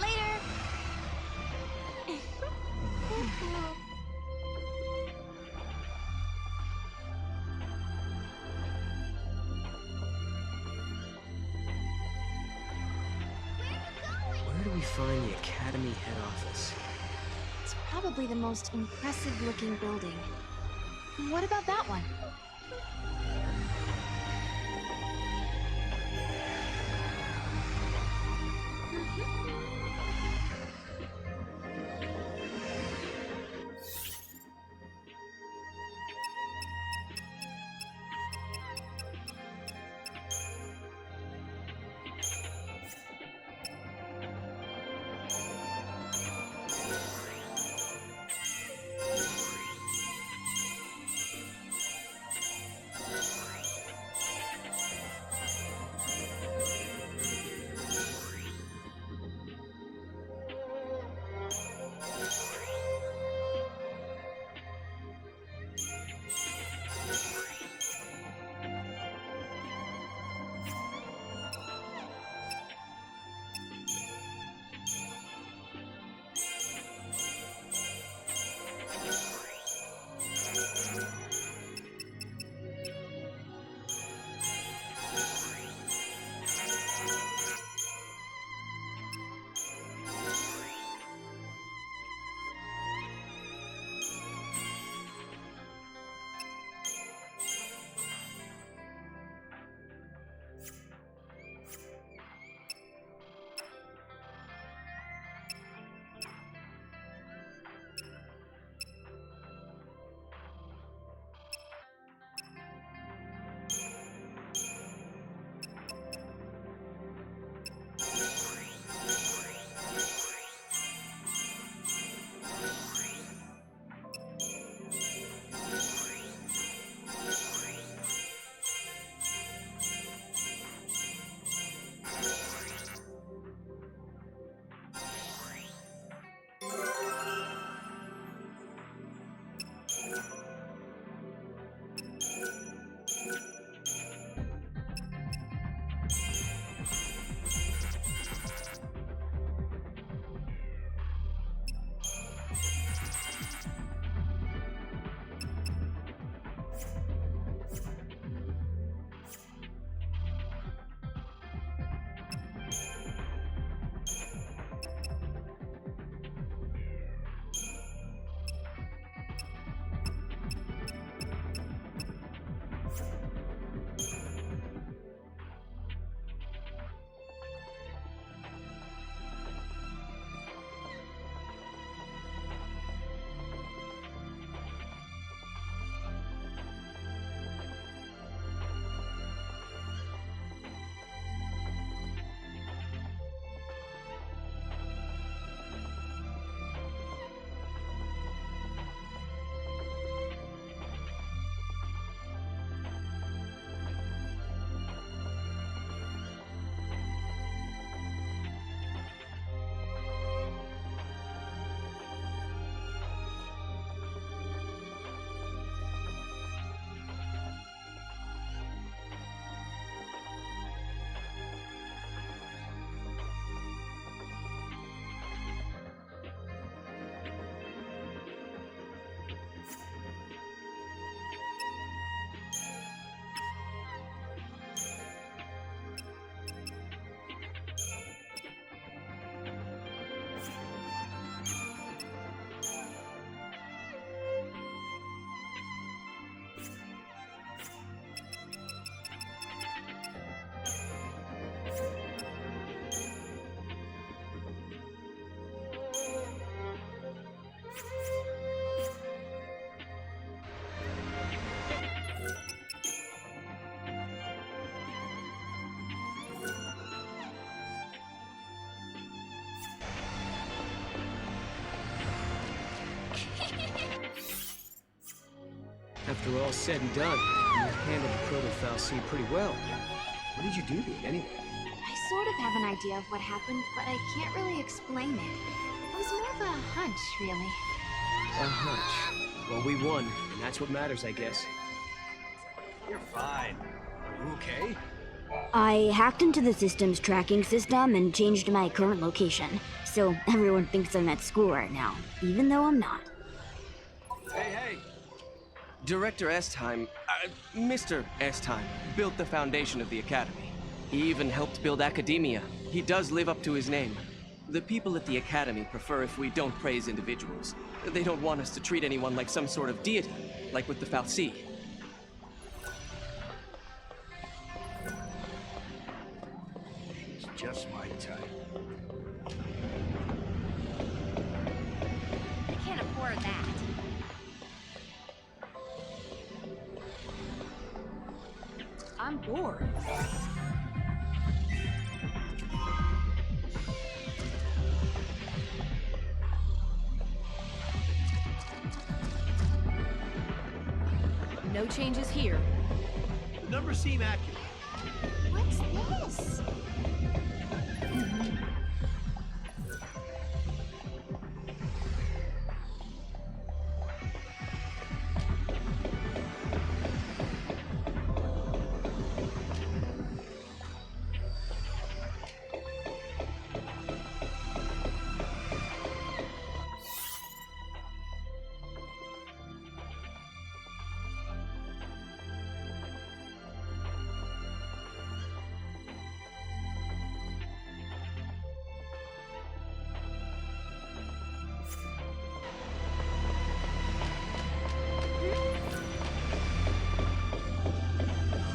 Later! Where do we find the Academy head office? It's probably the most impressive looking building. What about that one? After all's said and done, you handled the Proto-Fal'Cie pretty well. What did you do to it, anyway? I sort of have an idea of what happened, but I can't really explain it. It was more of a hunch, really. A hunch. Well, we won, and that's what matters, I guess. You're fine. Are you okay? I hacked into the system's tracking system and changed my current location. So everyone thinks I'm at school right now, even though I'm not. Hey! Director Estheim, Mr. Estheim, built the foundation of the Academy. He even helped build Academia. He does live up to his name. The people at the Academy prefer if we don't praise individuals. They don't want us to treat anyone like some sort of deity, like with the Fal'Cie. She's just my type. I can't afford that. I'm bored. No changes here. The numbers seem accurate. What's this?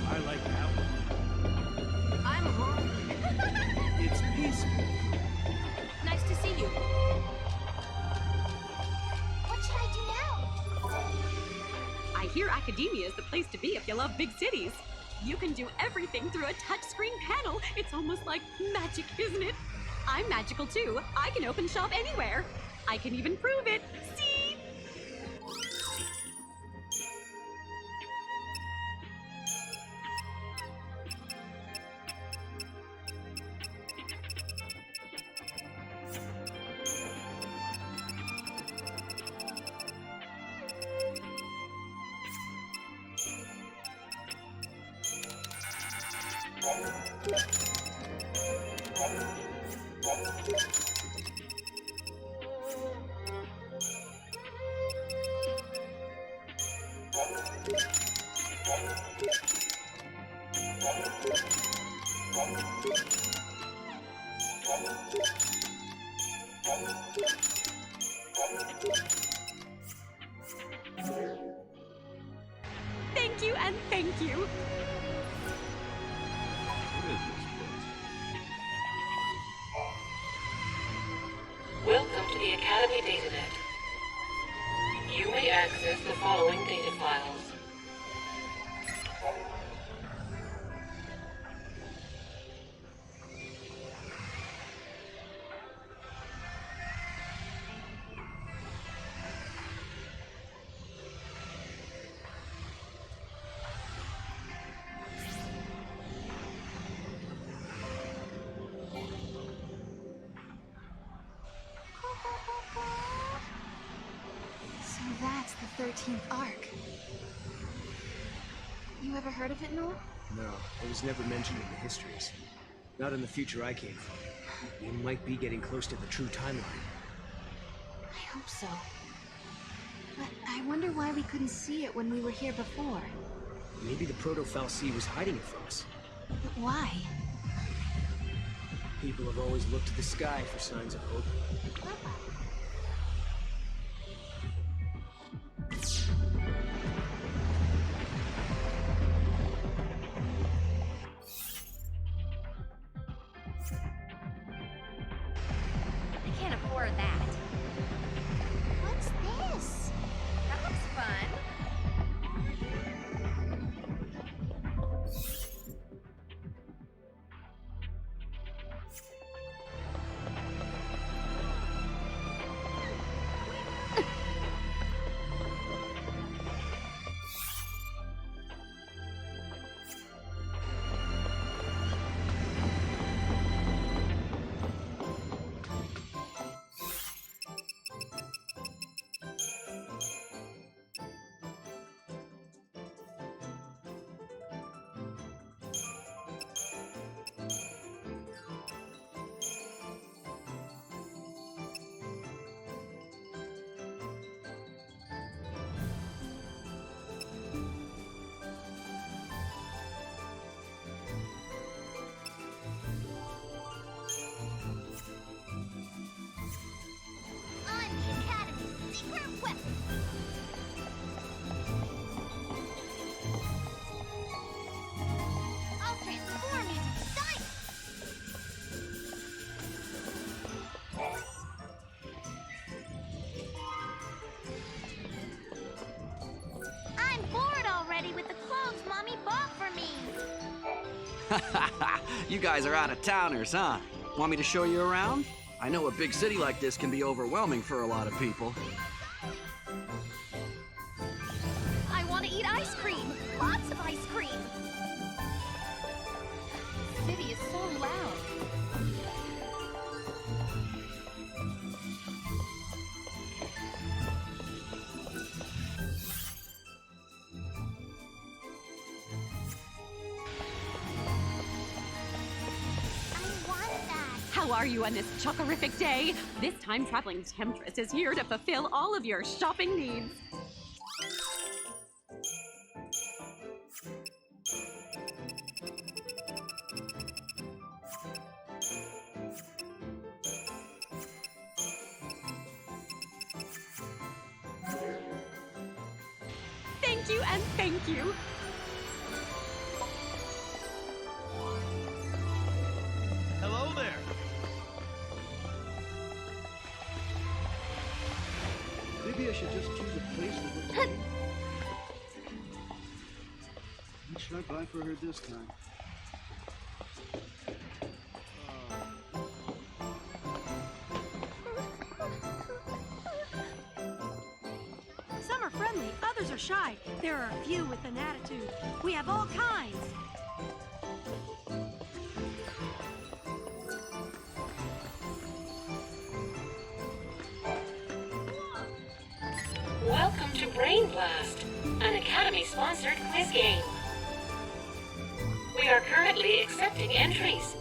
I like that one. I'm home. It's peaceful. Nice to see you. What should I do now? I hear Academia is the place to be if you love big cities. You can do everything through a touchscreen panel. It's almost like magic, isn't it? I'm magical too. I can open shop anywhere. I can even prove it. See? Thank you and thank you. What is this place? Welcome to the Academy DataNet. You may access the following data files. So that's the 13th arc. You ever heard of it, Noel? No, it was never mentioned in the histories. Not in the future I came from. We might be getting close to the true timeline. I hope so. But I wonder why we couldn't see it when we were here before. Maybe the Proto-Fal'Cie was hiding it from us. But why? People have always looked to the sky for signs of hope. I can't afford that. What's this? That looks fun. You guys are out of towners, huh? Want me to show you around? I know a big city like this can be overwhelming for a lot of people. I want to eat ice cream! Lots of ice cream! The city is so loud. How are you on this chockerific day? This time-traveling temptress is here to fulfill all of your shopping needs. Thank you and thank you. Hello there. Maybe I should just choose a place that looks good. What should I buy for her this time? Some are friendly, others are shy. There are a few with an attitude. We have all kinds. Welcome to Brain Blast, an Academy-sponsored quiz game. We are currently accepting entries.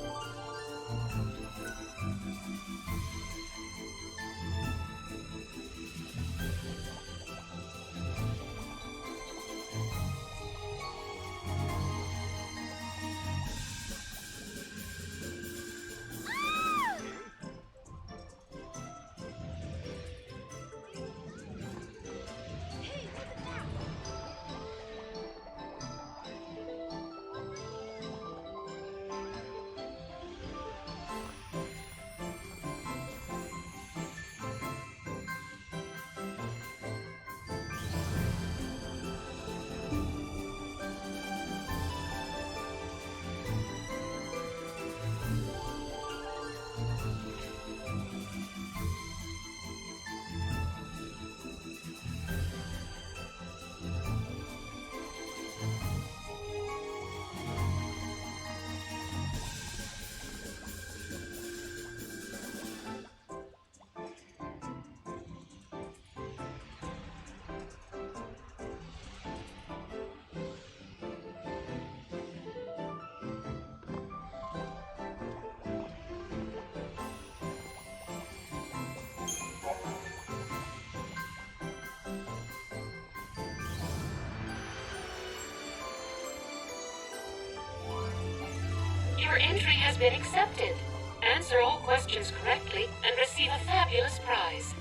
Your entry has been accepted. Answer all questions correctly and receive a fabulous prize.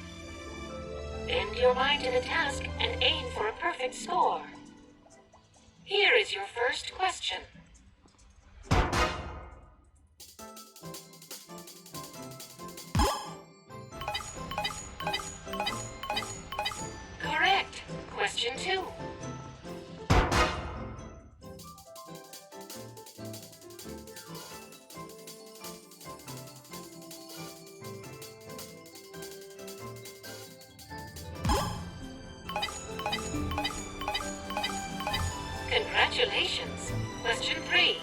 Bend your mind to the task and aim for a perfect score. Here is your first question. Correct. Question 2. Congratulations. Question 3.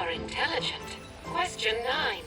are intelligent. Question 9.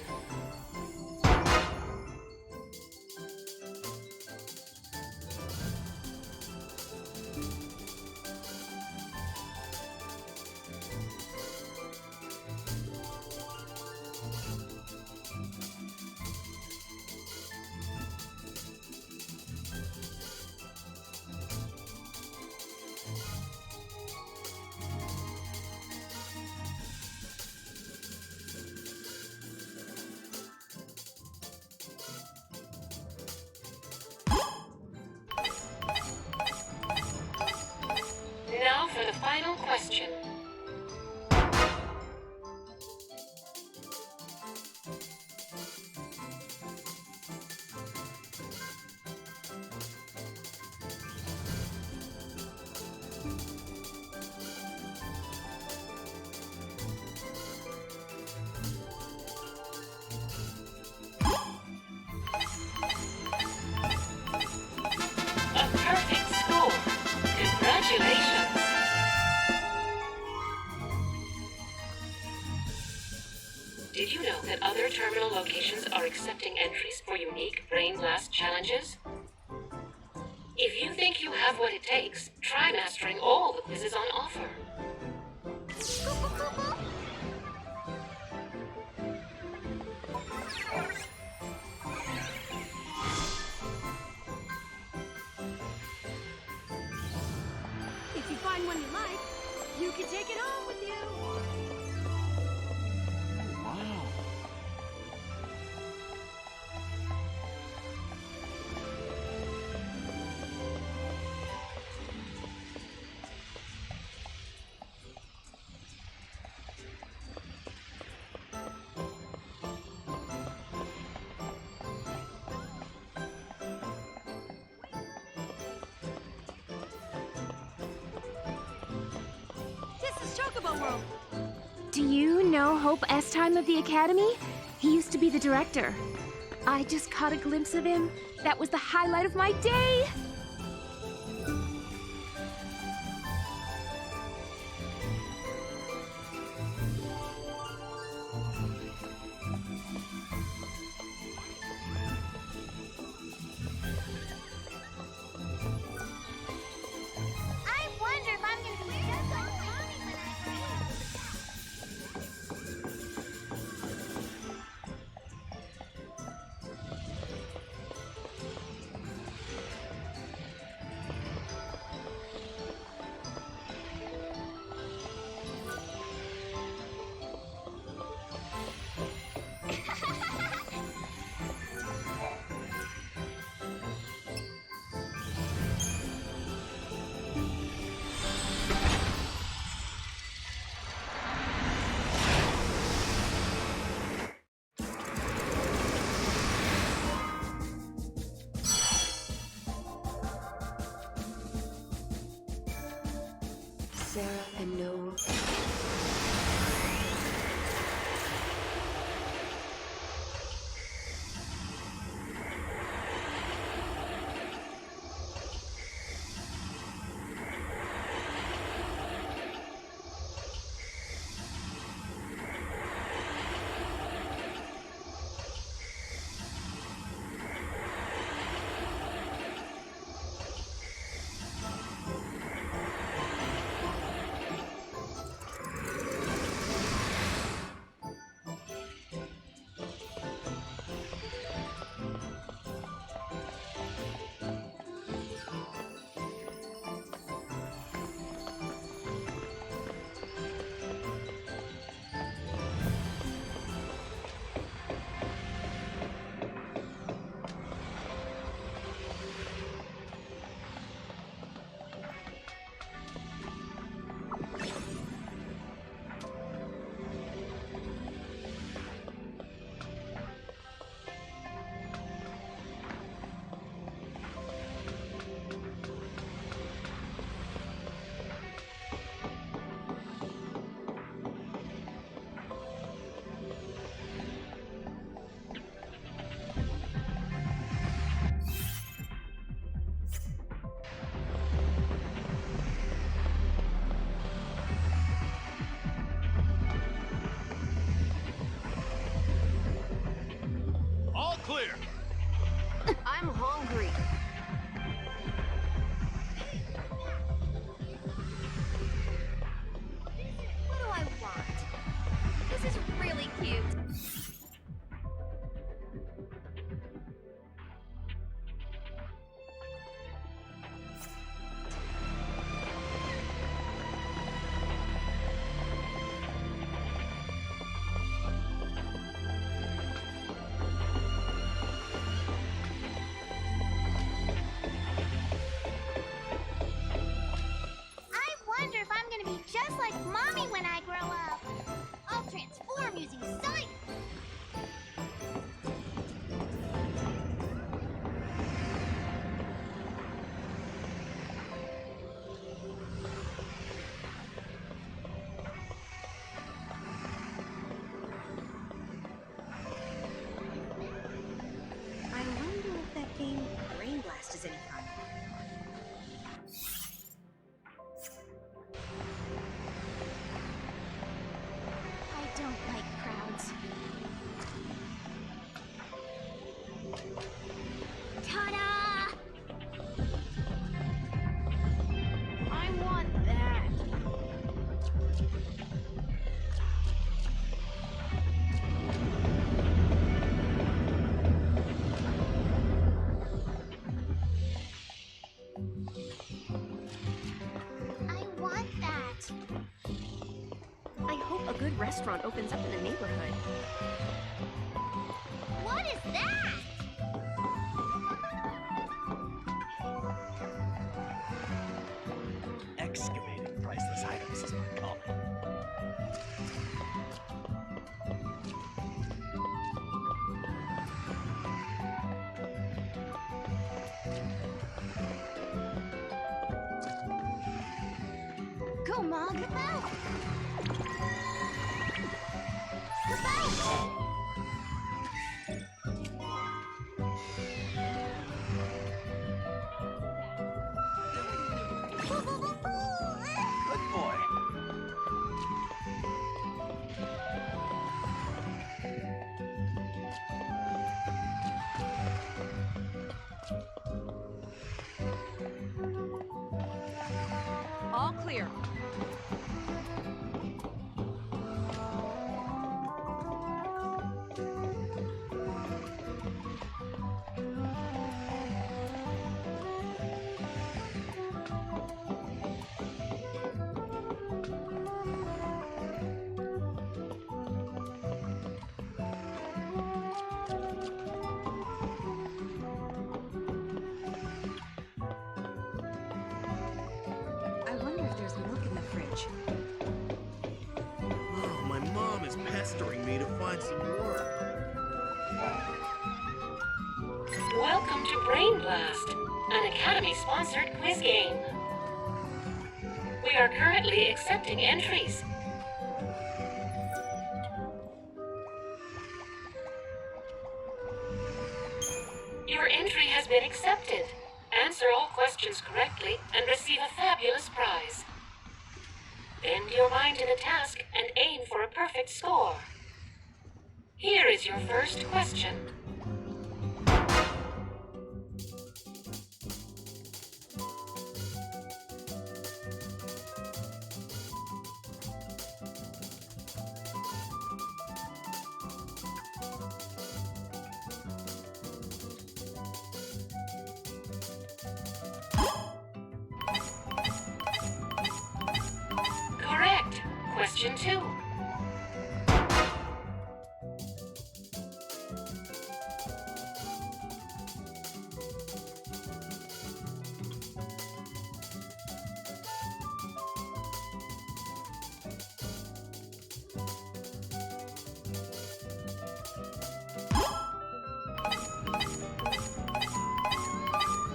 Now for the final question. A perfect score. Congratulations. Did you know that other terminal locations are accepting entries for unique Brain Blast challenges? If you think you have what it takes, try mastering all the quizzes on offer. If you find one you like, you can take it home with you. Wow. This is Chocobo World. Do you know Hope S-Time of the Academy? He used to be the director. I just caught a glimpse of him. That was the highlight of my day! I wonder if I'm gonna be just like Mommy when I grow up. Sarah and Noel. good restaurant opens up in the neighborhood. What is that? Excavating priceless items is my calling. Go, Mog. Good boy. All clear. I wonder if there's milk in the fridge. Oh, my mom is pestering me to find some work. Welcome to Brain Blast, an Academy-sponsored quiz game. We are currently accepting entries. Your entry has been accepted. Answer all questions correctly and receive a fabulous prize. Bend your mind to the task and aim for a perfect score. Here is your first question. Correct. Question 2.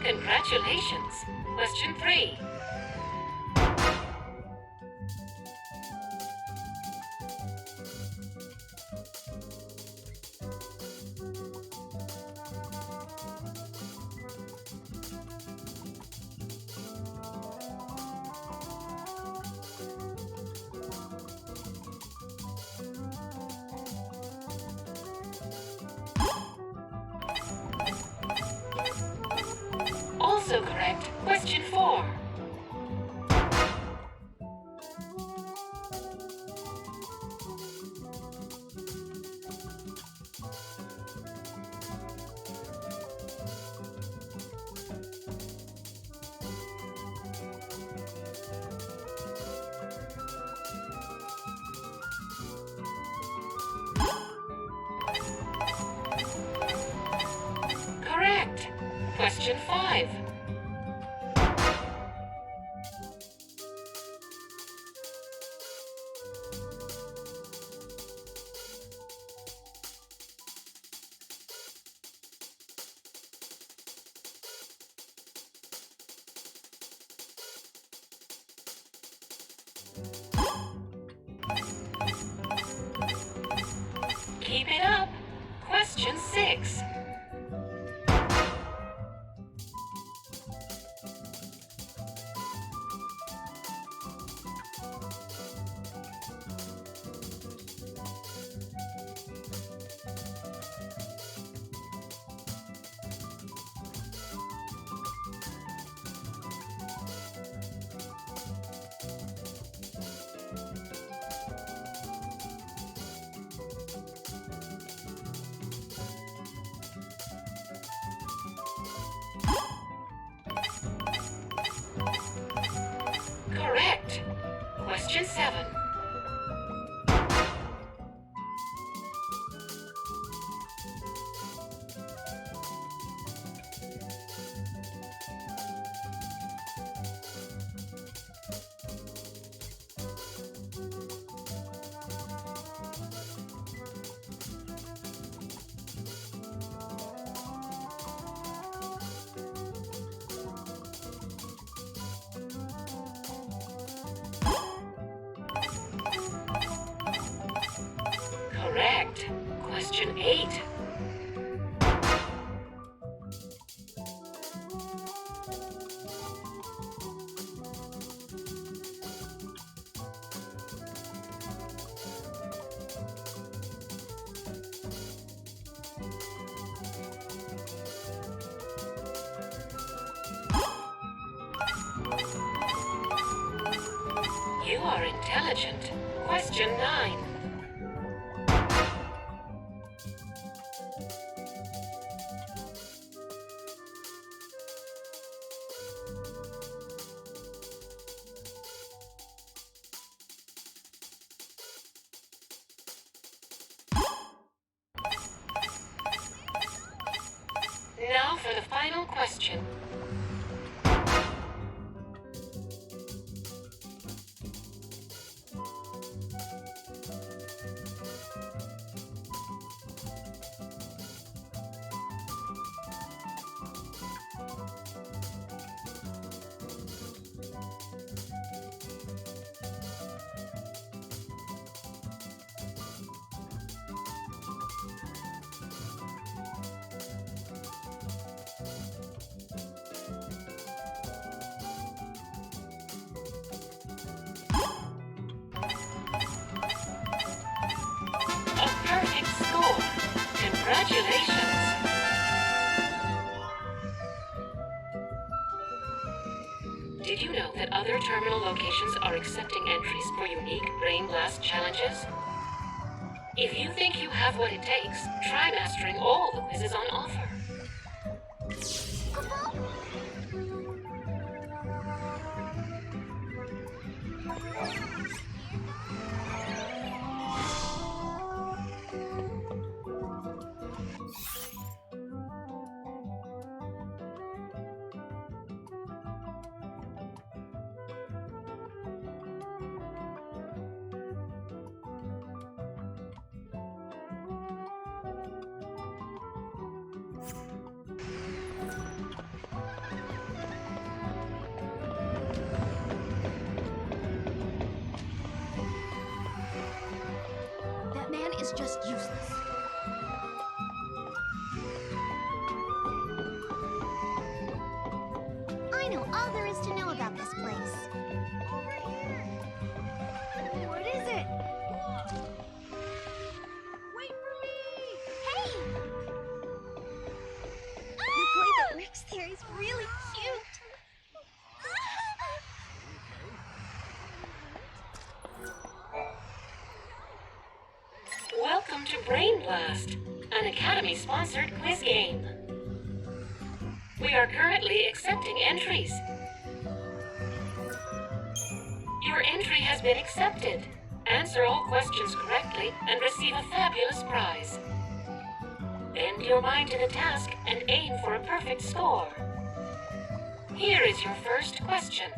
Congratulations. Question 3. Also correct. Question 4. Correct. Question 5. Keep it up. Question 6. Correct. Question 7. 8. You are intelligent. Question 9. Now for the final question. A perfect score. Congratulations. Did you know that other terminal locations are accepting entries for unique Brain Blast challenges? If you think you have what it takes, try mastering all the quizzes on offer. That man is just useless. I know all there is to know about this place. What is it? Wait for me! Hey! The boy that works there is really cute. Welcome to Brain Blast, an Academy-sponsored quiz game. We are currently accepting entries. Your entry has been accepted. Answer all questions correctly and receive a fabulous prize. Bend your mind to the task and aim for a perfect score. Here is your first question.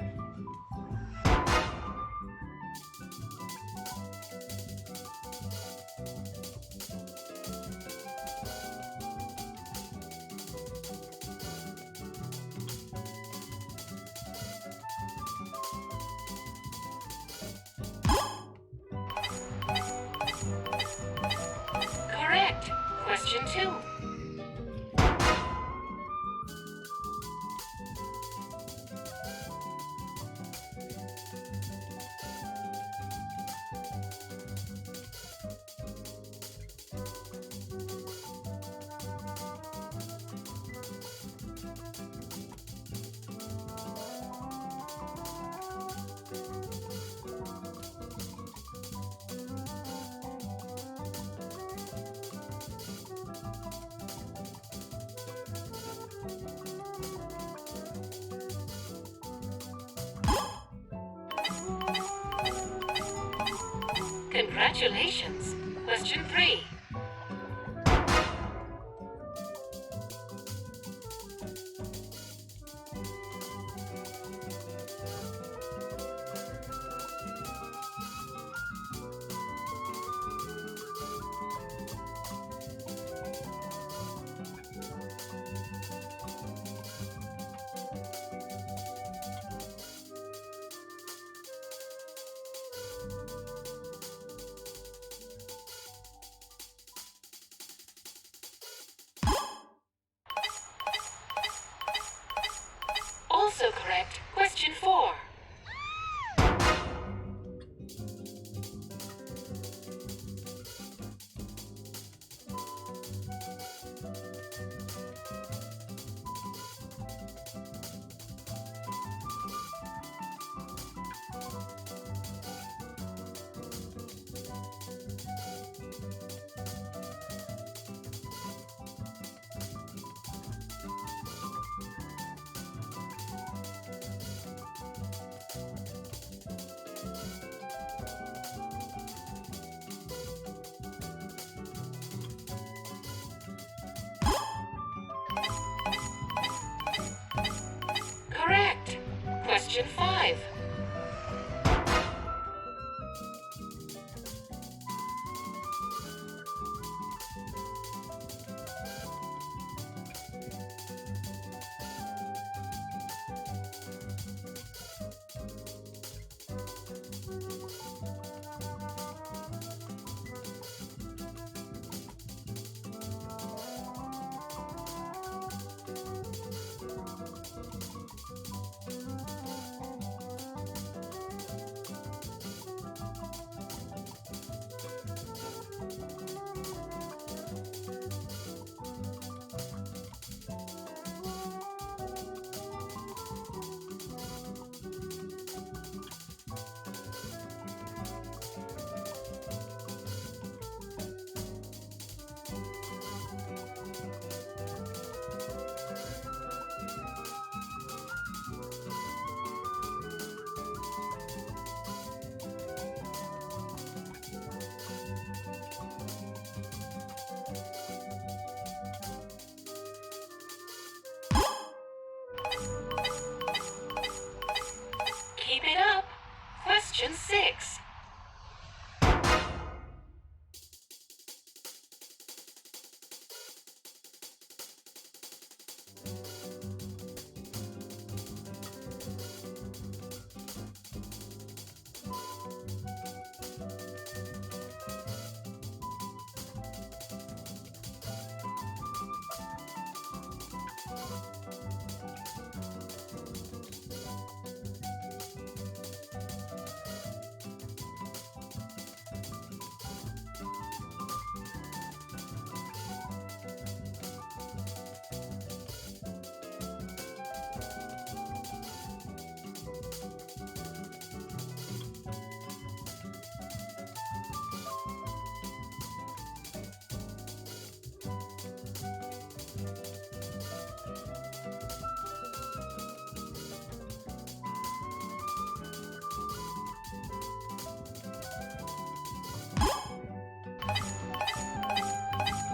Correct. Question 2. Congratulations. Question 3. Also correct. Question 4. Correct. Question 5. Keep it up. Question 6.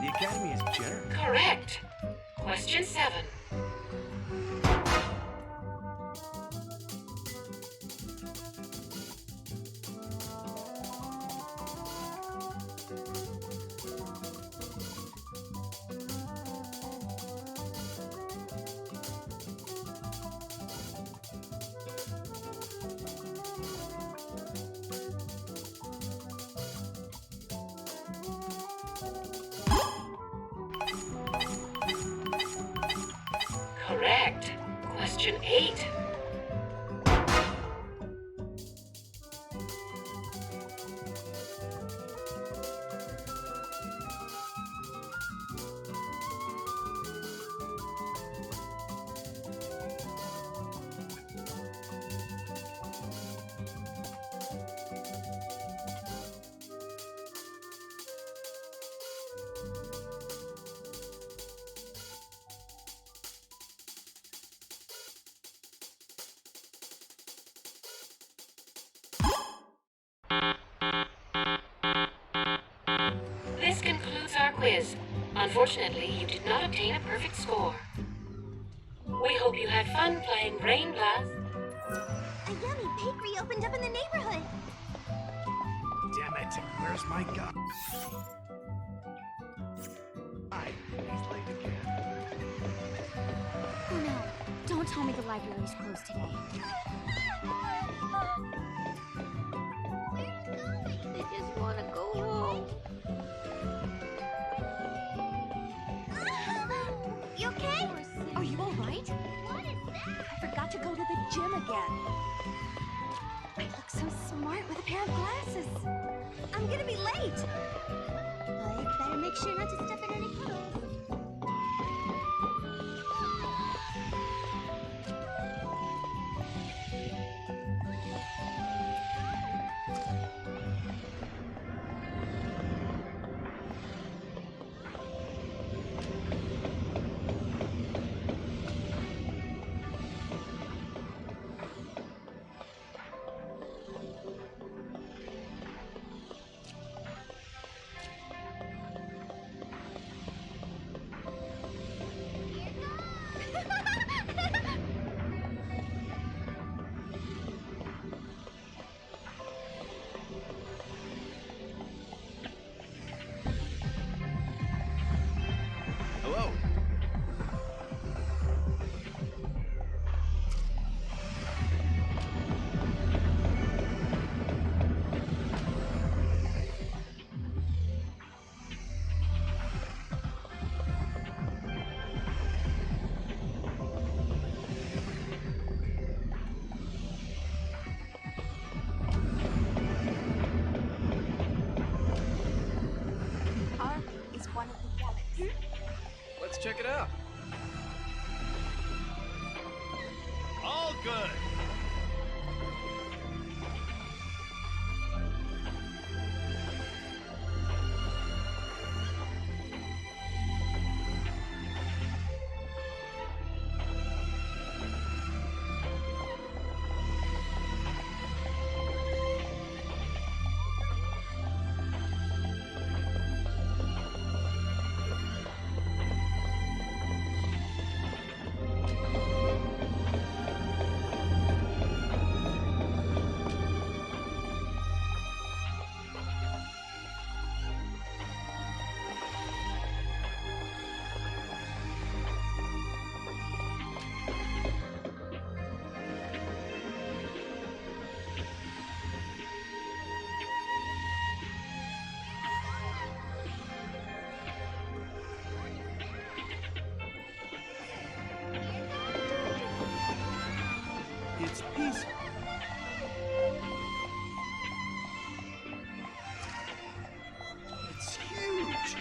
The Academy is generous. Correct. Question 7. Correct. Question 8. This concludes our quiz. Unfortunately, you did not obtain a perfect score. We hope you had fun playing Brain Blast. A yummy bakery opened up in the neighborhood. Damn it. Where's my gun? He's late again. Oh no, don't tell me the library's closed today. I just want to go home. You okay? Are you all right? What is that? I forgot to go to the gym again. I look so smart with a pair of glasses. I'm gonna be late. I better make sure not to step in any puddles. Hello. Car is one of the relics. Let's check it out. All good. It's peaceful. It's huge.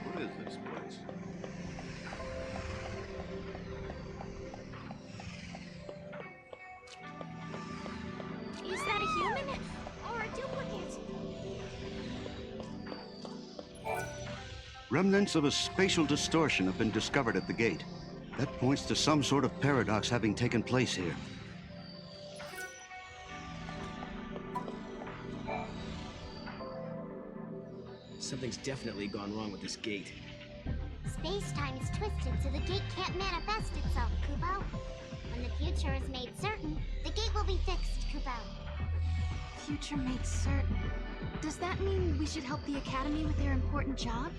What is this place? Is that a human? Or a duplicate? Remnants of a spatial distortion have been discovered at the gate. That points to some sort of paradox having taken place here. Something's definitely gone wrong with this gate. Space-time is twisted so the gate can't manifest itself, Kupo. When the future is made certain, the gate will be fixed, Kupo. Future made certain. Does that mean we should help the Academy with their important job?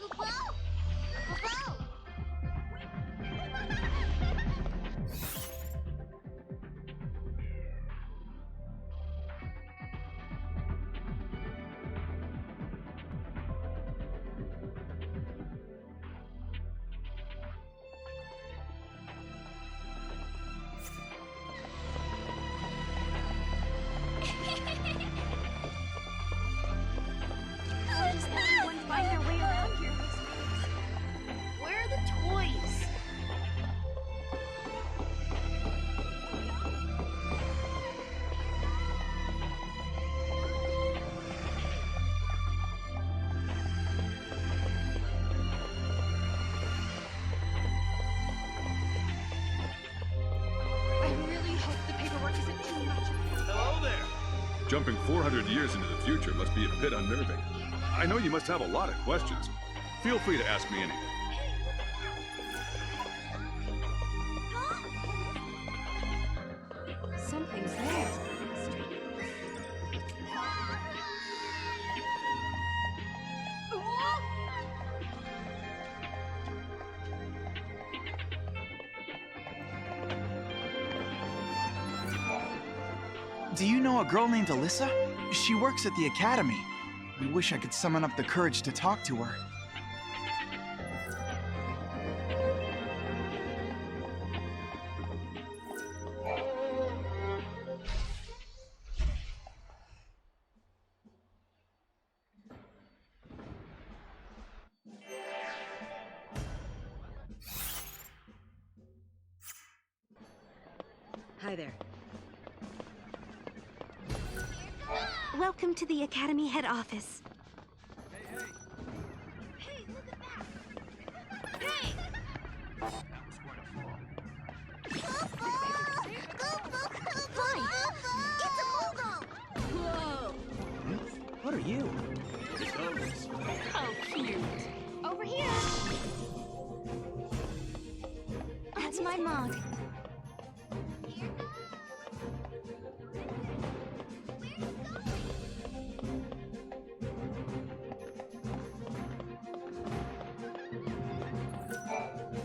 Kupo! Kupo! How does everyone find their way around here these days? We're Jumping 400 years into the future must be a bit unnerving. I know you must have a lot of questions. Feel free to ask me anything. Something's there. Do you know a girl named Alyssa? She works at the academy. I wish I could summon up the courage to talk to her. Hi there. Welcome to the Academy head office. What are you? How cute. Over here. That's my mug.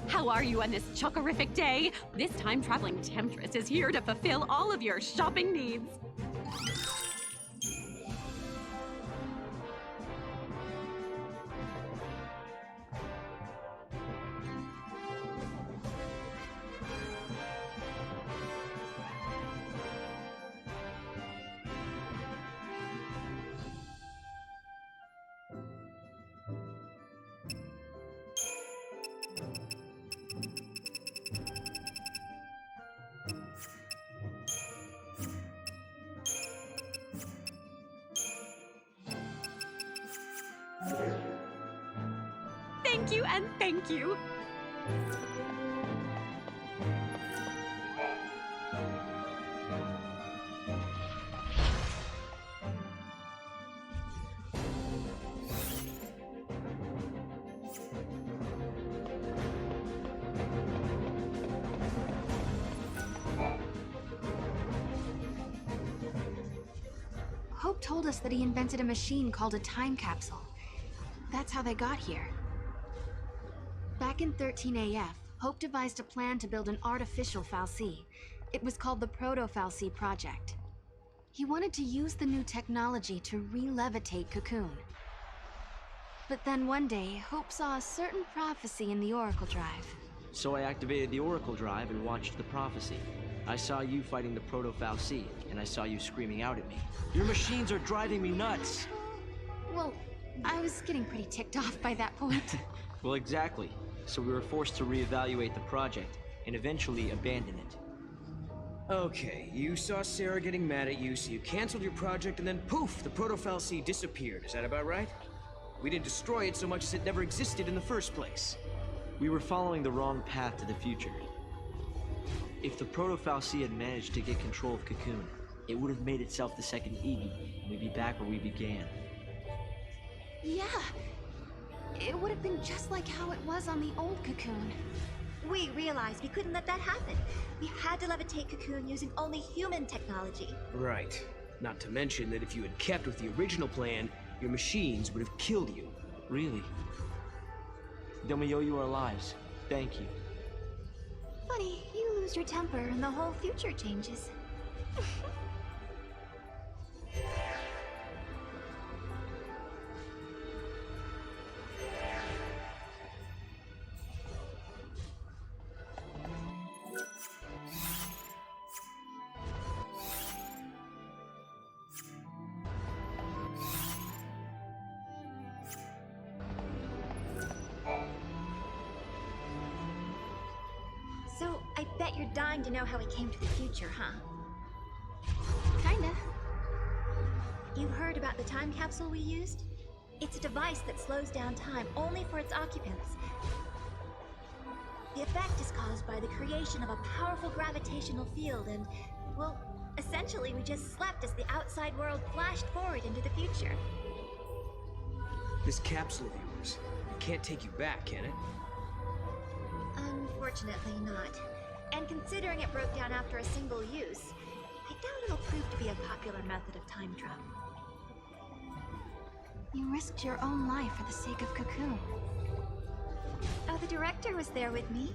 How are you on this chockerific day? This time-traveling temptress is here to fulfill all of your shopping needs. Thank you and thank you. Hope told us that he invented a machine called a time capsule. That's how they got here. Back in 13AF, Hope devised a plan to build an artificial fal'Cie. It was called the Proto-fal'Cie Project. He wanted to use the new technology to re-levitate Cocoon. But then one day, Hope saw a certain prophecy in the Oracle Drive. So I activated the Oracle Drive and watched the prophecy. I saw you fighting the Proto-fal'Cie, and I saw you screaming out at me. Your machines are driving me nuts! Well, I was getting pretty ticked off by that point. Well, exactly. So we were forced to reevaluate the project, and eventually abandon it. Okay, you saw Sarah getting mad at you, so you canceled your project, and then poof, the Proto-fal'Cie disappeared. Is that about right? We didn't destroy it so much as it never existed in the first place. We were following the wrong path to the future. If the Proto-fal'Cie had managed to get control of Cocoon, it would have made itself the second Eden, and we'd be back where we began. Yeah. It would have been just like how it was on the old Cocoon. We realized we couldn't let that happen. We had to levitate Cocoon using only human technology. Right. Not to mention that if you had kept with the original plan, your machines would have killed you. Really? Then we owe you our lives. Thank you. Funny, you lose your temper and the whole future changes. So, I bet you're dying to know how we came to the future, huh? Kinda. You heard about the time capsule we used? It's a device that slows down time only for its occupants. The effect is caused by the creation of a powerful gravitational field and, well, Essentially, we just slept as the outside world flashed forward into the future. This capsule of yours, it can't take you back, can it? Unfortunately not. And considering it broke down after a single use, I doubt it'll prove to be a popular method of time travel. You risked your own life for the sake of Cocoon. Oh, the director was there with me.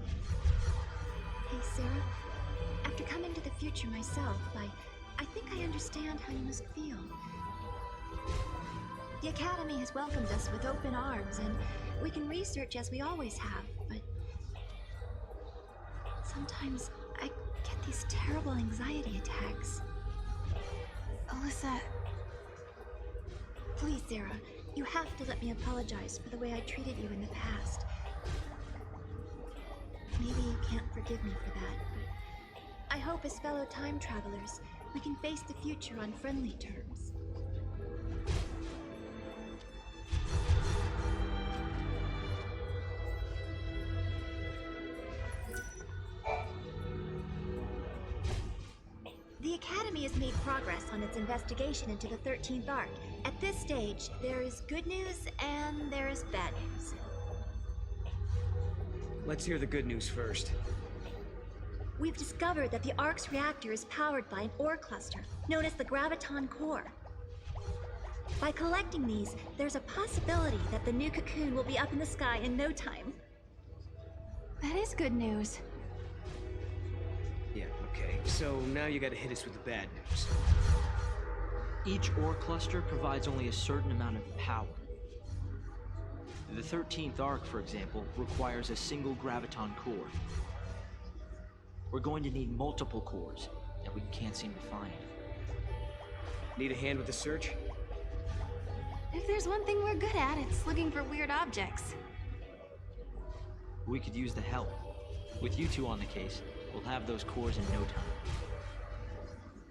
Hey, Sarah. After coming to the future myself, I think I understand how you must feel. The Academy has welcomed us with open arms, and we can research as we always have, but sometimes I get these terrible anxiety attacks. Alyssa... Please, Sarah, you have to let me apologize for the way I treated you in the past. Maybe you can't forgive me for that, but I hope as fellow time travelers, we can face the future on friendly terms. The Academy has made progress on its investigation into the 13th Ark. At this stage, there is good news and there is bad news. Let's hear the good news first. We've discovered that the Ark's reactor is powered by an ore cluster, known as the Graviton Core. By collecting these, there's a possibility that the new Cocoon will be up in the sky in no time. That is good news. Yeah, okay. So now you gotta hit us with the bad news. Each ore cluster provides only a certain amount of power. The 13th Ark, for example, requires a single graviton core. We're going to need multiple cores that we can't seem to find. Need a hand with the search? If there's one thing we're good at, it's looking for weird objects. We could use the help. With you two on the case, we'll have those cores in no time.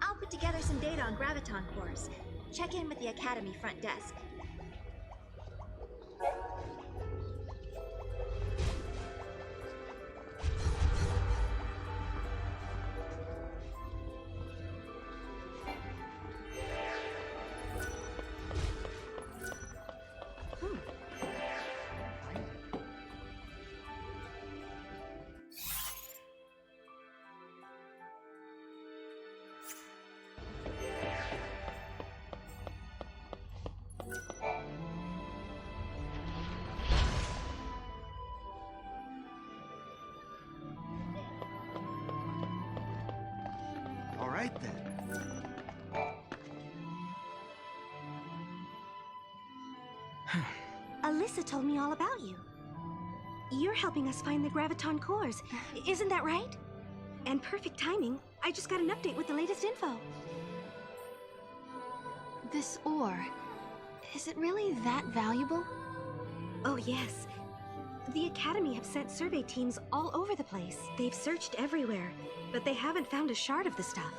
I'll put together some data on Graviton cores. Check in with the Academy front desk. All right then. Alyssa told me all about you. You're helping us find the Graviton cores, isn't that right? And perfect timing. I just got an update with the latest info. This ore, is it really that valuable? Oh, yes. The Academy have sent survey teams all over the place. They've searched everywhere, but they haven't found a shard of the stuff.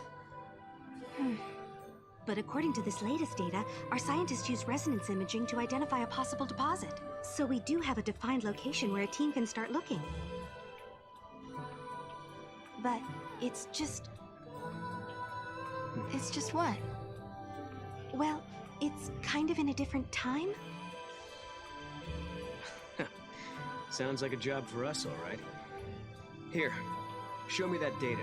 But according to this latest data, our scientists use resonance imaging to identify a possible deposit. So we do have a defined location where a team can start looking. But it's just... It's just what? Well, it's kind of in a different time. Sounds like a job for us, all right. Here, show me that data.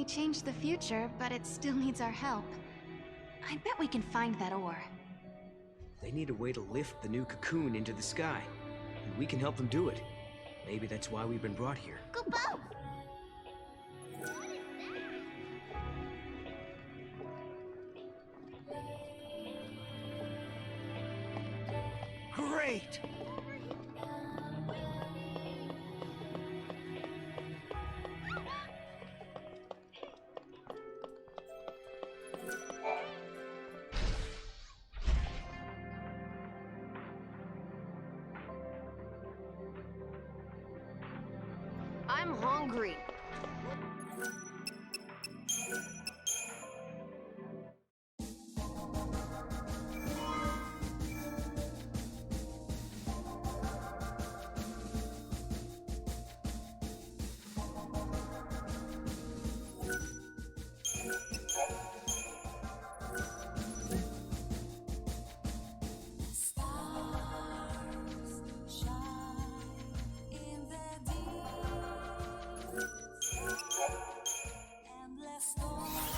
We changed the future, but it still needs our help. I bet we can find that ore. They need a way to lift the new cocoon into the sky, and we can help them do it. Maybe that's why we've been brought here. Kupo! Great! I'm hungry. Endless stories